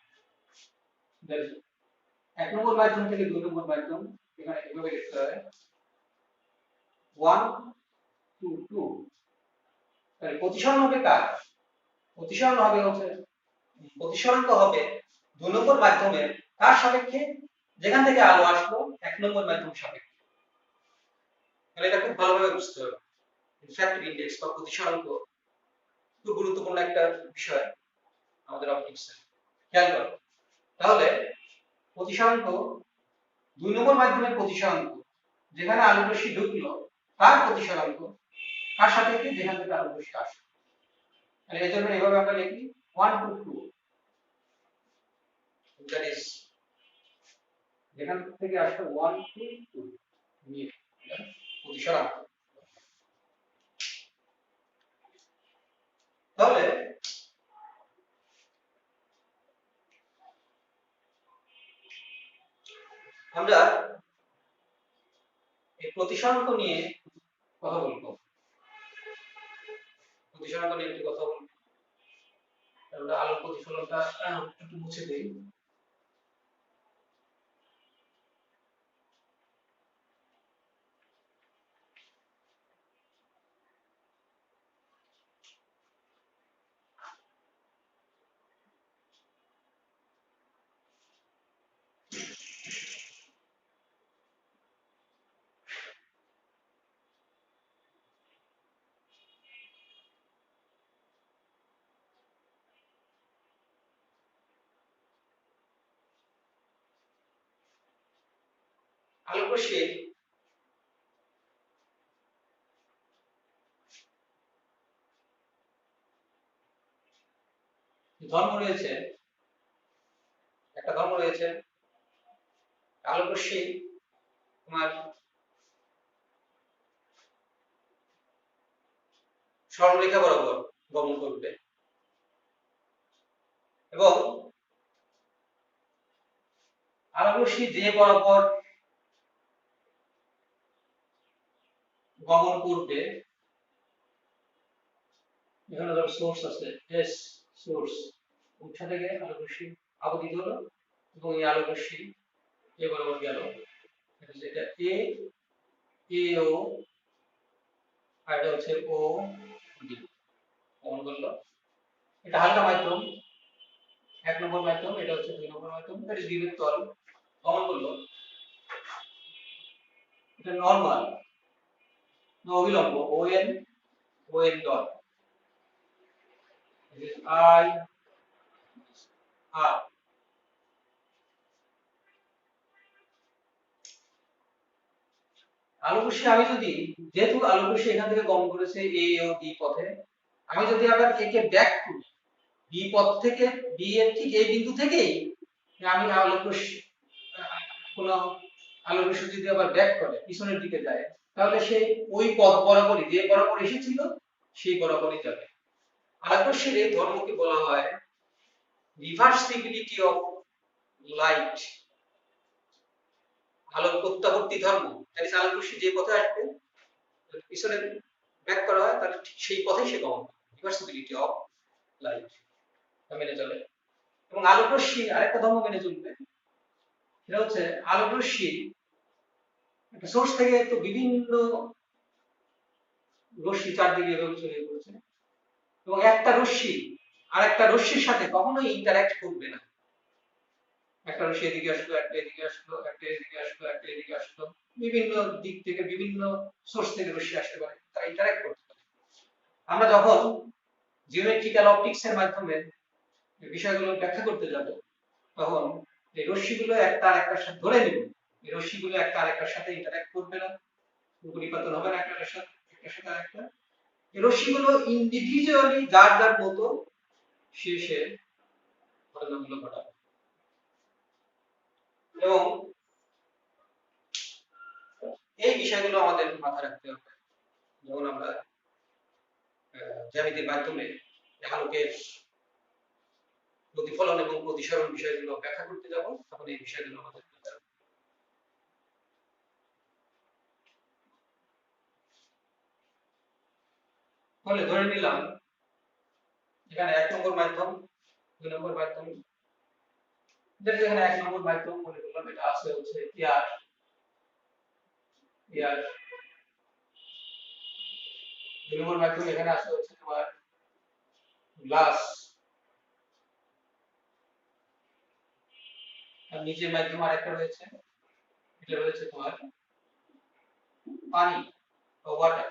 A: এক নম্বর মাধ্যম থেকে দুই নম্বর মাধ্যম, এখানে এভাবে লিখতে হয় 1 2 2। তাহলে প্রতিসরণ হবে কার? প্রতিসরণ হবে হচ্ছে, প্রতিসরাঙ্ক হবে দুই নম্বর মাধ্যমে কার সাপেক্ষে? যেখান থেকে আলো আসলো এক নম্বর মাধ্যম সাপেক্ষে। তাহলে এটা খুব ভালোভাবে বুঝতে হবে। রিফ্র্যাক্টিভ ইনডেক্স বা প্রতিসরাঙ্ক খুব গুরুত্বপূর্ণ একটা বিষয় আমাদের অপটিক্সে, খেয়াল করো। তাহলে প্রতিসরাঙ্ক দুই নম্বর মাধ্যমের প্রতিসরাঙ্ক, যেখানে আলোক রশ্মি ঢুকলো তার প্রতিসরাঙ্ক কার সাপেক্ষে? যেখান থেকে আলোক রশ্মি আসে। তাহলে এর জন্য এভাবে আমরা লিখি 1 2 2, দ্যাট ইজ যেখান থেকে আসলো 1 2 2 নিয়ে প্রতিসরাঙ্ক। তাহলে আমরা এই প্রতিসরাঙ্ক নিয়ে কথা বলবো, প্রতিসরাঙ্ক নিয়ে একটু কথা বলবো। আমরা আলোক প্রতিফলনটা একটু মুছে দেই। আলোক রশ্মির ধর্ম রয়েছে, একটা ধর্ম রয়েছে, আলোক রশ্মি তোমার সরলরেখা বরাবর গমন করবে এবং আলোক রশ্মি যে বরাবর গমন করবে, এখানে ধরো সোর্স আছে এস, সোর্স উৎস থেকে আলোক রশ্মি আপতিত হলো এবং এই আলোক রশ্মি এ বরাবর গেল, এটা এ, এ ও, আর এটা হচ্ছে ও ডি গমন করলো। এটা হালকা মাধ্যম, 1 নম্বর মাধ্যম, এটা হচ্ছে 2 নম্বর মাধ্যম, এটা বিভেদ তল গমন করলো। এটা নরমাল অবিলম্ব ON, ON dot I R. আলোক রশ্মি আমি যদি, যেহেতু আলোক রশ্মি এখান থেকে গমন করেছে এ ও ডি পথে, আমি যদি আবার একে ব্যাক করি বি পথ থেকে, বি এর ঠিক এই বিন্দু থেকেই আমি আলোক রশ্মি, কোন আলোক রশ্মি যদি আবার ব্যাক করে পিছনের দিকে যায়, তাহলে সে ওই পথ বরাবরই, যে বরাবর এসেছিল সেই বরাবরই যাবে। আলোক রশ্মির এই ধর্মকে বলা হয় রিভার্সিবিলিটি অফ লাইট, আলোক প্রত্যাবর্তী ধর্ম। তাই আলোক রশ্মি যে পথে আসবে পিছনে ব্যাক করা হয়, তাহলে ঠিক সেই পথেই সে গমন করে, রিভার্সিবিলিটি অফ লাইট মেনে চলে। এবং আলোক রশ্মি আরেকটা ধর্ম মেনে চলবে, সেটা হচ্ছে আলোক রশ্মি একটা সোর্স থেকে তো বিভিন্ন রশ্মি চারদিকে এভাবে ছড়িয়ে পড়েছে এবং একটা রশ্মি আরেকটা রশ্মির সাথে কখনোই ইন্টারঅ্যাক্ট করবে না। একটা রশ্মি এদিকে আসলো, একটা এদিকে আসলো, একটা এদিকে আসলো, একটা এদিকে আসলো, বিভিন্ন দিক থেকে বিভিন্ন সোর্স থেকে রশ্মি আসতে পারে, তারা ইন্টারঅ্যাক্ট করতে পারে। আমরা যখন জিওমেট্রিক্যাল অপটিক্স এর মাধ্যমে বিষয়গুলো ব্যাখ্যা করতে যাব, তখন এই রশ্মিগুলো একটা আরেকটার সাথে ধরে নিব, এই রশ্মিগুলো একটা আরেকটার সাথে ইন্টারঅ্যাক্ট করবে না, পরিবর্তন হবে না একটার সাথে আরেকটা। এই রশ্মিগুলো ইন্ডিভিজুয়ালি যার যার মতো সে ঘটনাগুলো ঘটাবে। এবং এই বিষয়গুলো আমাদের মাথায় রাখতে হবে যখন আমরা জ্যামিতির মাধ্যমে আলোকের প্রতিফলন এবং প্রতিসরণ বিষয়গুলো ব্যাখ্যা করতে যাব, তখন এই বিষয়গুলো আমাদের মাথায় রাখতে হবে। তাহলে ধরে নিলাম এখানে 1 নম্বর মাধ্যম, 2 নম্বর মাধ্যম, যেখানে 1 নম্বর মাধ্যম মনে করলাম এটা আছে হচ্ছে এয়ার, এয়ার 2 নম্বর মাধ্যম এখানে আছে হচ্ছে তোমার গ্লাস, আর নিচের মাধ্যম আরেকটা রয়েছে, এটা রয়েছে তোমার পানি বা ওয়াটার।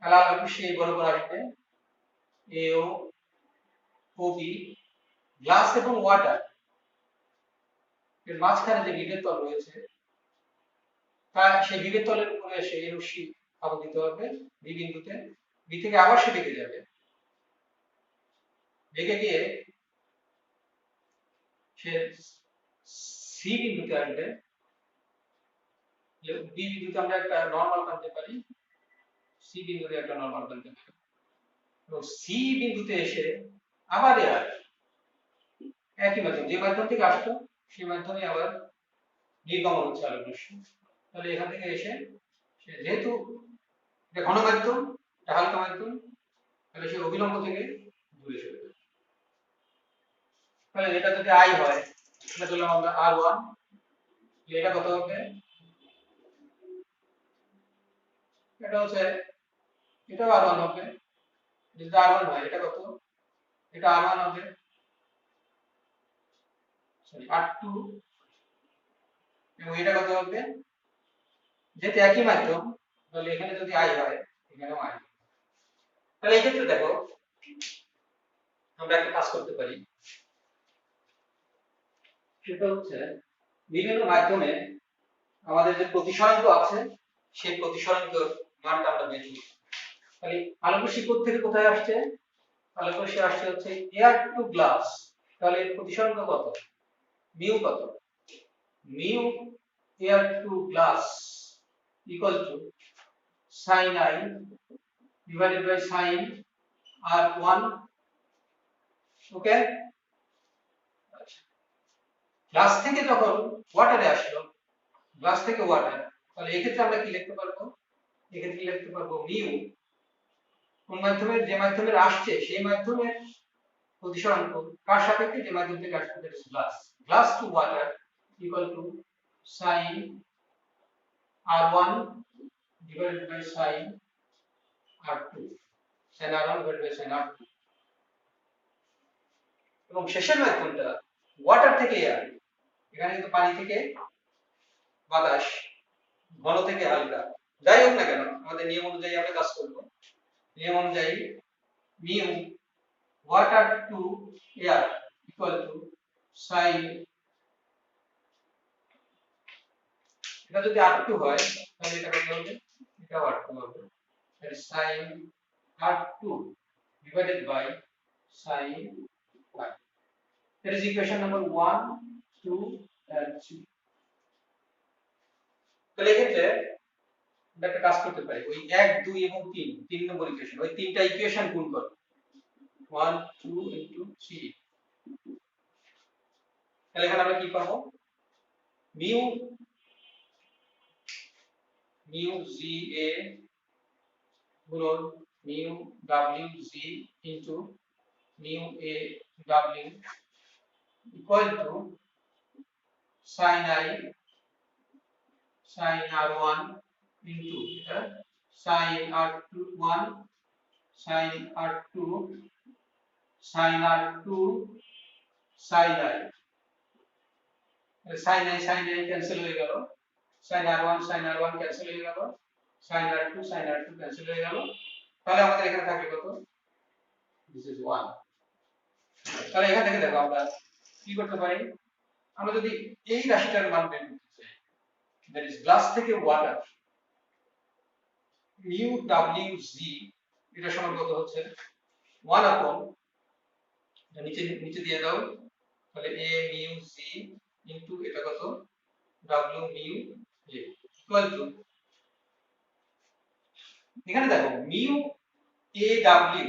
A: তাহলে আলোক সেই বরাবর আসবে এও ওবি, গ্লাস এবং ওয়াটার এর মাঝখানে যে বিভেদ তল রয়েছে, তার সেই বিভেদ তলের উপরে এসে এই রশ্মি আপতিত হবে বি বিন্দুতে, বি থেকে আবার সে বেঁকে যাবে, বেঁকে গিয়ে সে সি বিন্দুতে আসবে। বি বিন্দুতে আমরা একটা নরমাল টানতে পারি, সি বিন্দুতে একটা নরমাল টানতে পারি, এবং সি বিন্দুতে এসে আবার এয়ার একই মাধ্যম, যে মাধ্যম থেকে আসতো সেই মাধ্যমে আবার নির্গমন হচ্ছে আলোক রশ্মি। তাহলে এখান থেকে এসে যেহেতু এটা ঘন মাধ্যম, এটা হালকা মাধ্যম, তাহলে সে অভিলম্ব থেকে দূরে সরে যাবে। তাহলে এটা যদি আই হয়, এটা ধরলাম আমরা R1, এটা কত হবে, এটা হচ্ছে, এটাও R1 হবে, যদি R1 হয় এটা কত, এটা R1 হবে, সরি R2, এবং এটা কত হবে, যেহেতু একই মাধ্যম তাহলে এখানে যদি আই হয় এখানেও আই। তাহলে এই ক্ষেত্রে দেখো আমরা একটা কাজ করতে পারি, সেটা হচ্ছে বিভিন্ন মাধ্যমে আমাদের যে প্রতিসরাঙ্ক আছে সেই প্রতিসরাঙ্কের মানটা আমরা বের করি। তাহলে আলোক রশ্মি থেকে কোথায় আসছে? আলোক রশ্মি আসছে হচ্ছে এয়ার টু গ্লাস। তাহলে প্রতিসরাঙ্ক কত? মিউ কত? Mu air to glass equal to sin I divided by sin R1. Okay, glass থেকে যখন ওয়াটারে আসলো, গ্লাস থেকে ওয়াটার, তাহলে এক্ষেত্রে আমরা কি লিখতে পারবো? এক্ষেত্রে লিখতে পারবো মিউ কোন মাধ্যমের, যে মাধ্যমের আসছে সেই মাধ্যমের প্রতিসরাঙ্ক কার সাপেক্ষে? যে মাধ্যম থেকে আসছে, that is glass. Glass to water equal to sin R1 divided by sin R2, sin R1 divided by sin R2। এবং শেষের মাধ্যমটা ওয়াটার থেকে এয়ার, এখানে কিন্তু পানি থেকে বাতাস, ঘন থেকে হালকা, যাই হোক না কেন আমাদের নিয়ম অনুযায়ী আমরা কাজ করব। নিয়ম অনুযায়ী mu water to air equal to sine, এটা যদি R2 হয় তাহলে এটা কত হবে? এটা R2 হবে, that is sin R2 divided by sin y. That is equation number 1, 2 and 3. তাহলে এক্ষেত্রে আমরা একটা কাজ করতে পারি, ওই 1, 2 এবং 3, 3 নম্বর ইকুয়েশন, ওই তিনটা ইকুয়েশন গুণ করো, 1 2 into 3। তাহলে এখানে আমরা কি পাবো? মিউ জি এ গুণন mu W G into mu A W equal to sin I sin R1 into এটা sin R2 1 sin R2 sin R2 sin I, sin I cancel হয়ে গেল, sin R1 sin R1 cancel হয়ে গেল, sin R2 sin R2 cancel হয়ে গেল। তাহলে আমাদের এখানে থাকবে কত? This is 1। তাহলে এখান থেকে দেখো আমরা কি করতে পারি, আমরা যদি এই রাশিটার মান বের করতে চাই, দ্যাট ইজ গ্লাস থেকে ওয়াটার মিউ ডাব্লিউ জি, এটা সমান কত হচ্ছে? 1 আপন, নিচে নিচে দিয়ে দাও, তাহলে a মিউ জি ইনটু এটা কত? w mu a equal to, এখানে দেখো মিউ a w,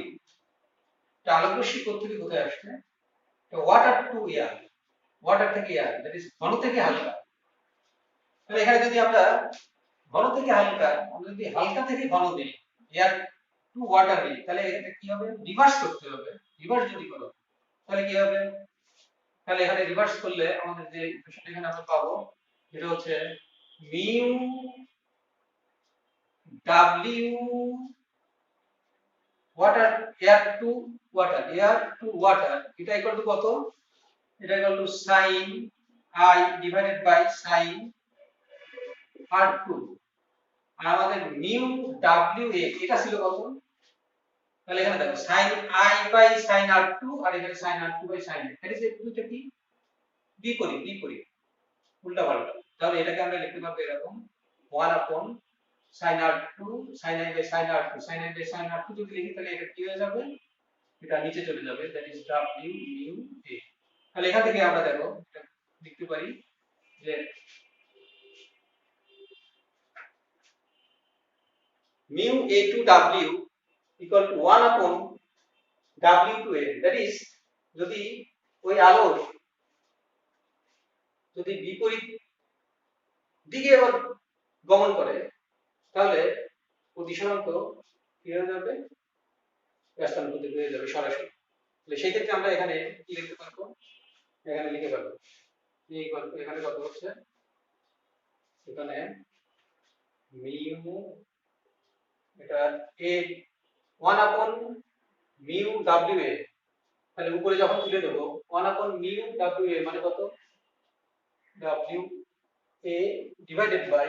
A: এটা আলোক রশ্মি থেকে কোথায় আসছে? তো ওয়াটার টু এয়ার, ওয়াটার থেকে এয়ার, দ্যাট ইজ ঘন থেকে হালকা। তাহলে এখানে যদি আমরা ঘন থেকে হালকা, আমরা যদি হালকা থেকে ঘন দিই, এয়ার টু ওয়াটার দিই, তাহলে এটা কি হবে? রিভার্স করতে হবে। রিভার্স যদি করো তাহলে কি হবে? তাহলে এখানে রিভার্স করলে আমাদের যে ইকুয়েশনটা এখানে আমরা পাবো এটা হচ্ছে mu W water air to water, air to water, এটা ইকুয়াল টু কত? এটা equal to sin I divided by sin R2। আর আমাদের মিউ ডাব্লিউ এ এটা ছিল কত? তাহলে এখানে দেখো sin I by sin R2 আর এখানে sin R2 by sin I, এটা যে দুটো কি বিপরীত উল্টা পাল্টা। তাহলে এটাকে আমরা লিখতে পারবো এরকম 1 আপন sin R2 sin I by sin R2 sin I by sin R2 যদি লিখি তাহলে এটা কি হয়ে যাবে? এটা নিচে চলে যাবে, that is W mu A। তাহলে এখান থেকে আমরা দেখো এটা লিখতে পারি যে mu A to W equal to 1 upon W to A, that is যদি ওই আলোর যদি বিপরীত দিকে আবার গমন করে তাহলে প্রতিসরাঙ্ক কি হয়ে যাবে? ব্যস্তানুপাতিক হয়ে যাবে সরাসরি। তাহলে সেই ক্ষেত্রে আমরা এখানে কি লিখতে পারবো? এখানে লিখে পারবো এখানে কত হচ্ছে? এখানে মিউ এটা a 1 আপন মিউ w a, তাহলে উপরে যখন তুলে দেব 1 আপন মিউ w a মানে কত? w a ডিভাইডেড বাই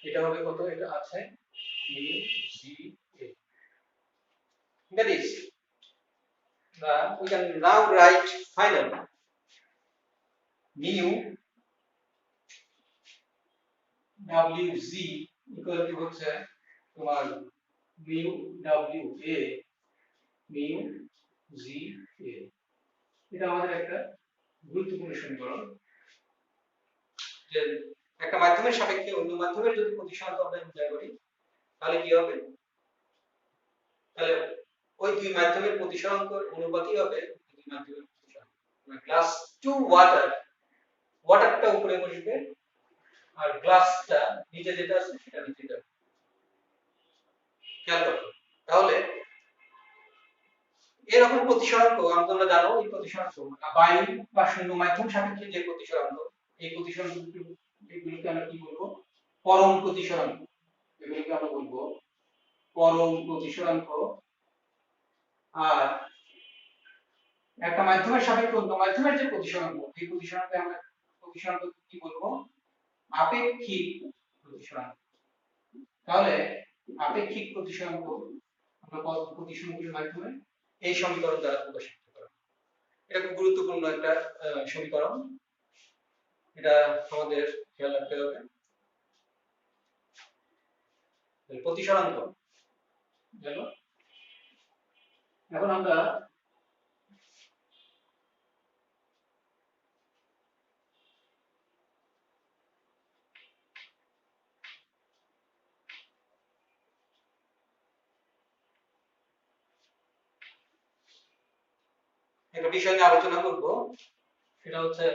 A: এটা হবে কত? এটা আছে mu g a। That is we can now write finally mu WG equal to হচ্ছে তোমার মিউ WA মিউ GA। এটা আমাদের একটা গুরুত্বপূর্ণ সমীকরণ যে একটা মাধ্যমের সাপেক্ষে অন্য মাধ্যমের যদি প্রতিসরাঙ্ক আমরা নির্ণয় করি তাহলে কি হবে, তাহলে ওই দুই মাধ্যমের প্রতিসরাঙ্কের অনুপাতই হবে দুই মাধ্যমের প্রতিসরাঙ্ক। গ্লাস টু ওয়াটারটা উপরে বসবে আর গ্লাসটা নিচে যেটা আছে সেটা নিচে যাবে। খেয়াল করো তাহলে এরকম প্রতিসরাঙ্ক তোমরা জানো এই প্রতিসরাঙ্ক বায়ু বা শূন্য মাধ্যম সাপেক্ষে যে প্রতিসরাঙ্ক, এই প্রতিসরাঙ্ক এগুলোকে আমরা কি বলবো, পরম প্রতিসরাঙ্ক। এগুলোকে আমরা বলবো পরম প্রতিসরাঙ্ক। আর একটা মাধ্যমের সাপেক্ষে অন্য মাধ্যমের যে প্রতিসরাঙ্ক, এই প্রতিসরাঙ্ককে আমরা প্রতিসরাঙ্ক কি বলবো, আপেক্ষিক প্রতিসরাঙ্ক। তাহলে আপেক্ষিক প্রতিসরাঙ্ক আমরা প্রতিসরাঙ্কের মাধ্যমে এই সমীকরণ দ্বারা প্রকাশিত করা। এটা খুব গুরুত্বপূর্ণ একটা সমীকরণ, এটা আমাদের খেয়াল রাখতে হবে। প্রতিসরাঙ্ক গেল। এখন আমরা একটা বিষয় নিয়ে আলোচনা করব, সেটা হচ্ছে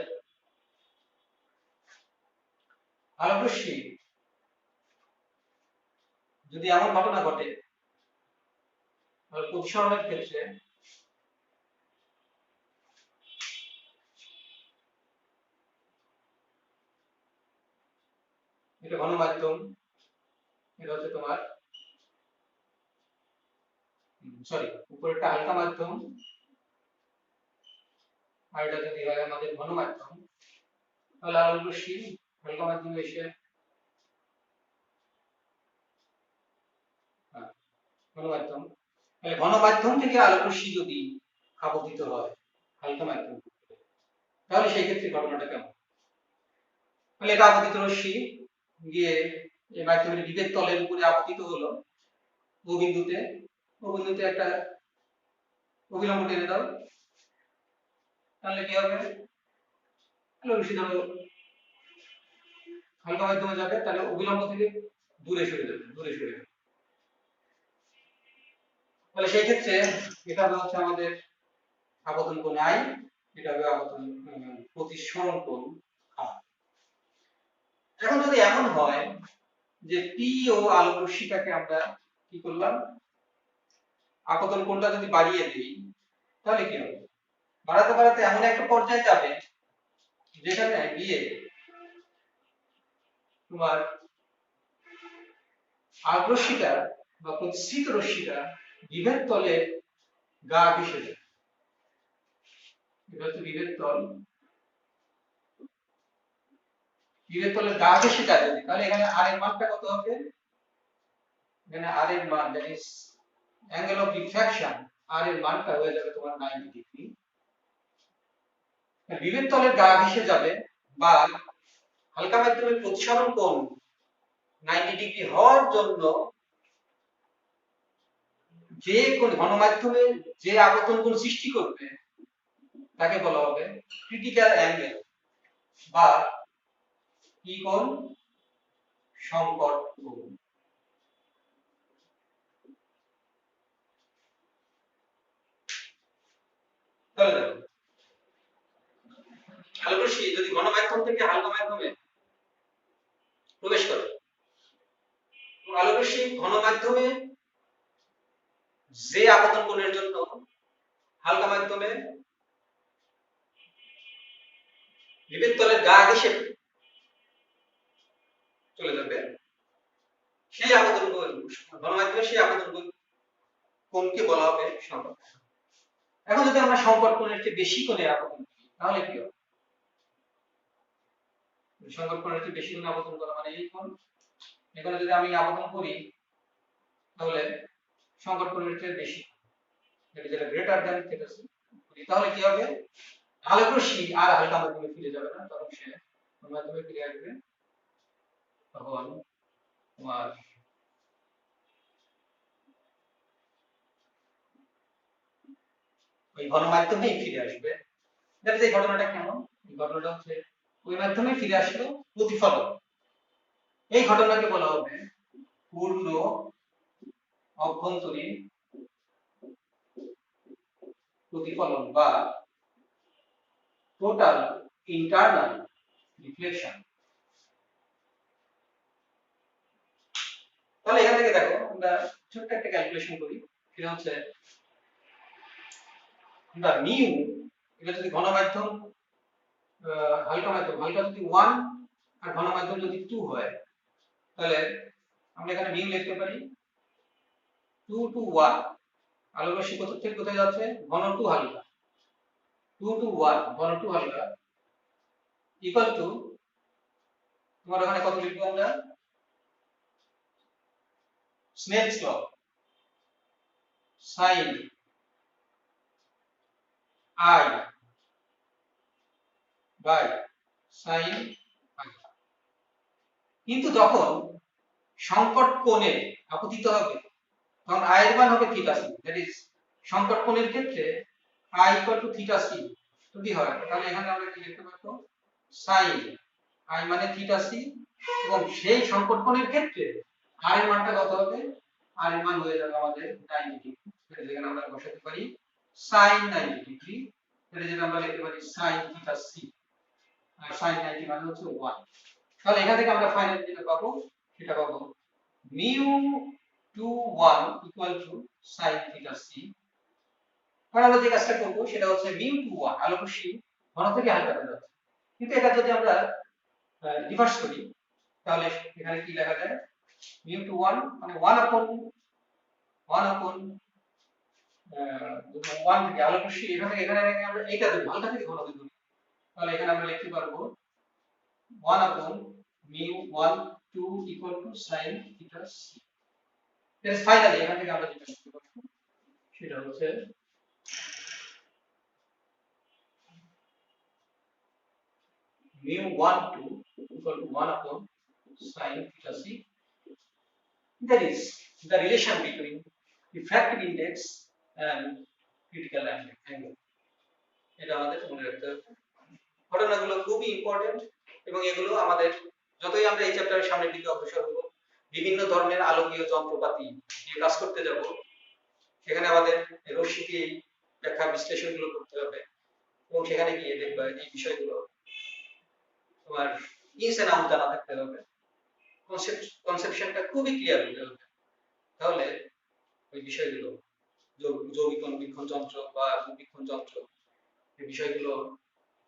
A: আলোকরশ্মি যদি এমন ঘটনা ঘটে তাহলে প্রতিসরণের ক্ষেত্রে এটা ঘন মাধ্যম, এটা হচ্ছে তোমার সরি উপরেরটা হালকা মাধ্যম আর এটা যদি হয় আমাদের ঘন মাধ্যম, তাহলে আলোকরশ্মি হালকা মাধ্যমে এসে ঘন মাধ্যম, তাহলে ঘন মাধ্যম থেকে আলোকরশ্মি যদি আপতিত হয় হালকা মাধ্যম, তাহলে সেই ক্ষেত্রে ঘটনাটা কেমন? তাহলে এটা আপতিত রশ্মি গিয়ে এই মাধ্যমের বিভেদ তলের উপরে আপতিত হলো ও বিন্দুতে, ও বিন্দুতে একটা অভিলম্ব টেনে দাও, তাহলে কি হবে, রশ্মি ধরো হালকা মাধ্যমে যাবে, তাহলে অভিলম্ব থেকে দূরে সরে যাবে, তাহলে সেই ক্ষেত্রে এটা হচ্ছে আমাদের আপতন কোণ আই, এটা হবে আপতন প্রতিসরণ কোণ আর। এখন যদি এমন হয় যে পি ও আলোক রশ্মিটাকে আমরা কি করলাম, আপতন কোণটা যদি বাড়িয়ে দিই, তাহলে কি হবে, বাড়াতে বাড়াতে এমন একটা পর্যায়ে যাবে যেখানে গিয়ে তোমার আলোক রশ্মিটা বা প্রতিসৃত রশ্মিটা বিভেদ তলে গা ঘেঁষে যায়। এটা হচ্ছে বিভেদ তল, বিভেদ তলে গা ঘেঁষে যায় তাহলে এখানে আর এর মানটা কত হবে, এখানে আর এর মান that is angle of diffraction, আর এর মানটা হয়ে যাবে তোমার 90 ডিগ্রি। বিভেদ তলের গা ঘেঁষে যাবে বা হালকা মাধ্যমের প্রতিসরণ কোণ 90 ডিগ্রি হওয়ার জন্য যে কোন ঘন মাধ্যমে যে আপতন কোণ সৃষ্টি করবে তাকে বলা হবে ক্রিটিক্যাল অ্যাঙ্গেল বা কি কোণ, সংকট কোণ। তাহলে দেখো আলোকরশ্মি যদি ঘন মাধ্যম থেকে হালকা মাধ্যমে প্রবেশ করে, আলোকরশ্মি ঘন মাধ্যমে যে আপতন কোণের জন্য হালকা মাধ্যমে বিভেদ তলের গা ঘেঁষে চলে যাবে, সেই আপতন কোণ ঘন মাধ্যমে সেই আপতন কোণকে বলা হবে সংকট। এখন যদি আমরা সংকট কোণের চেয়ে বেশি কোণের আপতন করি তাহলে কি হবে, সংকট কোণের চেয়ে বেশি কোণে আপতন করা মানে এই কোণ, এখানে যদি আমি আপতন করি তাহলে সংকট কোণের চেয়ে বেশি, যেটা গ্রেটার দ্যান থিটা সি, তাহলে কি হবে, আলোক রশ্মি আর হালকা মাধ্যমে ফিরে যাবে না, তখন সে মাধ্যমে ফিরে আসবে তখন তোমার ওই ঘনমাধ্যমেই ফিরে আসবে। দেখো এই ঘটনাটা কেমন, এই ঘটনাটা হচ্ছে ওই মাধ্যমে ফিরে আসলো প্রতিফলন। এই ঘটনাকে বলা হবে পূর্ণ অভ্যন্তরীণ প্রতিফলন বা টোটাল ইন্টারনাল রিফ্লেকশন। তাহলে এখান থেকে দেখো আমরা ছোট্ট একটা ক্যালকুলেশন করি, সেটা হচ্ছে আমরা মিউ, এটা যদি ঘনমাধ্যম হালকা মাধ্যম, হালকা যদি 1 আর ঘনমাধ্যম যদি 2 হয়, তাহলে আমরা এখানে মিউ লিখতে পারি 2 to 1। আলোক রশ্মি কোথা থেকে কোথায় যাচ্ছে, ঘন টু হালকা, 2 to 1 ঘন টু হালকা ইকুয়াল টু তোমার ওখানে কত লিখবো আমরা, Snell's law sin i by sin i। কিন্তু যখন সংকট কোণে আপতিত হবে তখন i এর মান হবে থিটা c, দ্যাট ইজ সংকট কোণের ক্ষেত্রে i equal to theta c যদি হয়, তাহলে এখানে আমরা কি লিখতে পারবো, sin i মানে থিটা c, এবং সেই সংকট কোণের ক্ষেত্রে r এর মানটা কত হবে, r এর মান হয়ে যাবে আমাদের 90 ডিগ্রি। এটা যেখানে আমরা বসাতে পারি sin 90 ডিগ্রি, এটা যেটা আমরা লিখতে পারি sin থিটা c, আর sin 90 মানে হচ্ছে 1। তাহলে এখান থেকে আমরা ফাইনালি যেটা পাবো সেটা পাবো mu to 1 equal to sin theta c। কারণ আমরা যে কাজটা করব সেটা হচ্ছে মিউ টু 1 আলোক রশ্মি ঘন থেকে হালকাতে যাচ্ছে, কিন্তু এটা যদি আমরা রিভার্স করি তাহলে এখানে কি লেখা যায়, মিউ টু 1 মানে 1 আপন 1 থেকে আলোক রশ্মি এখান থেকে এখানে রেখে আমরা এইটা ধরি, হালকা থেকে ঘনতে ধরি, তাহলে এখানে আমরা লিখতে পারবো 1 upon mu 1 2 equal to sin theta c। এর ফাইনালি এখান থেকে আমরা যেটা লিখতে পারবো সেটা হচ্ছে mu 1 2 equal to 1 upon sin theta c, that is the relation between refractive index and critical angle। এটা আমাদের মনে রাখতে হবে। ঘটনাগুলো খুবই ইম্পর্টেন্ট এবং এগুলো আমাদের যতই আমরা এই চ্যাপ্টারের সামনের দিকে অগ্রসর হব, বিভিন্ন ধরনের আলোকীয় যন্ত্রপাতি নিয়ে কাজ করতে যাব, সেখানে আমাদের রশ্মিকে ব্যাখ্যা বিশ্লেষণগুলো করতে হবে এবং সেখানে গিয়ে দেখবা এই বিষয়গুলো তোমার ইনস এন্ড আউট জানা থাকতে হবে, কনসেপশনটা খুবই ক্লিয়ার হতে হবে। তাহলে ওই বিষয়গুলো যৌগিক অনুবীক্ষণ যন্ত্র বা অনুবীক্ষণ যন্ত্র এই বিষয়গুলো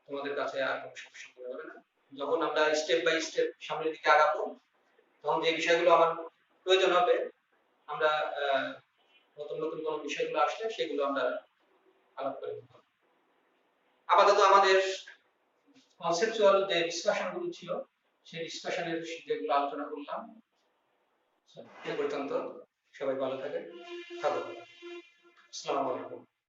A: তোমাদের কাছে আর কোনো সমস্যা হতে হবে না। যখন আমরা স্টেপ বাই স্টেপ সামনের দিকে আগাবো তখন যে বিষয়গুলো আমার প্রয়োজন হবে, আমরা নতুন নতুন কোন বিষয়গুলো আসলে সেগুলো আমরা আলাপ করে নেব। আপাতত আমাদের কনসেপচুয়াল যে ডিসকাশন গুলো ছিল সেই ডিসকাশনের যেগুলো আলোচনা করলাম, এই পর্যন্ত সবাই ভালো থাকো। আসসালামু আলাইকুম।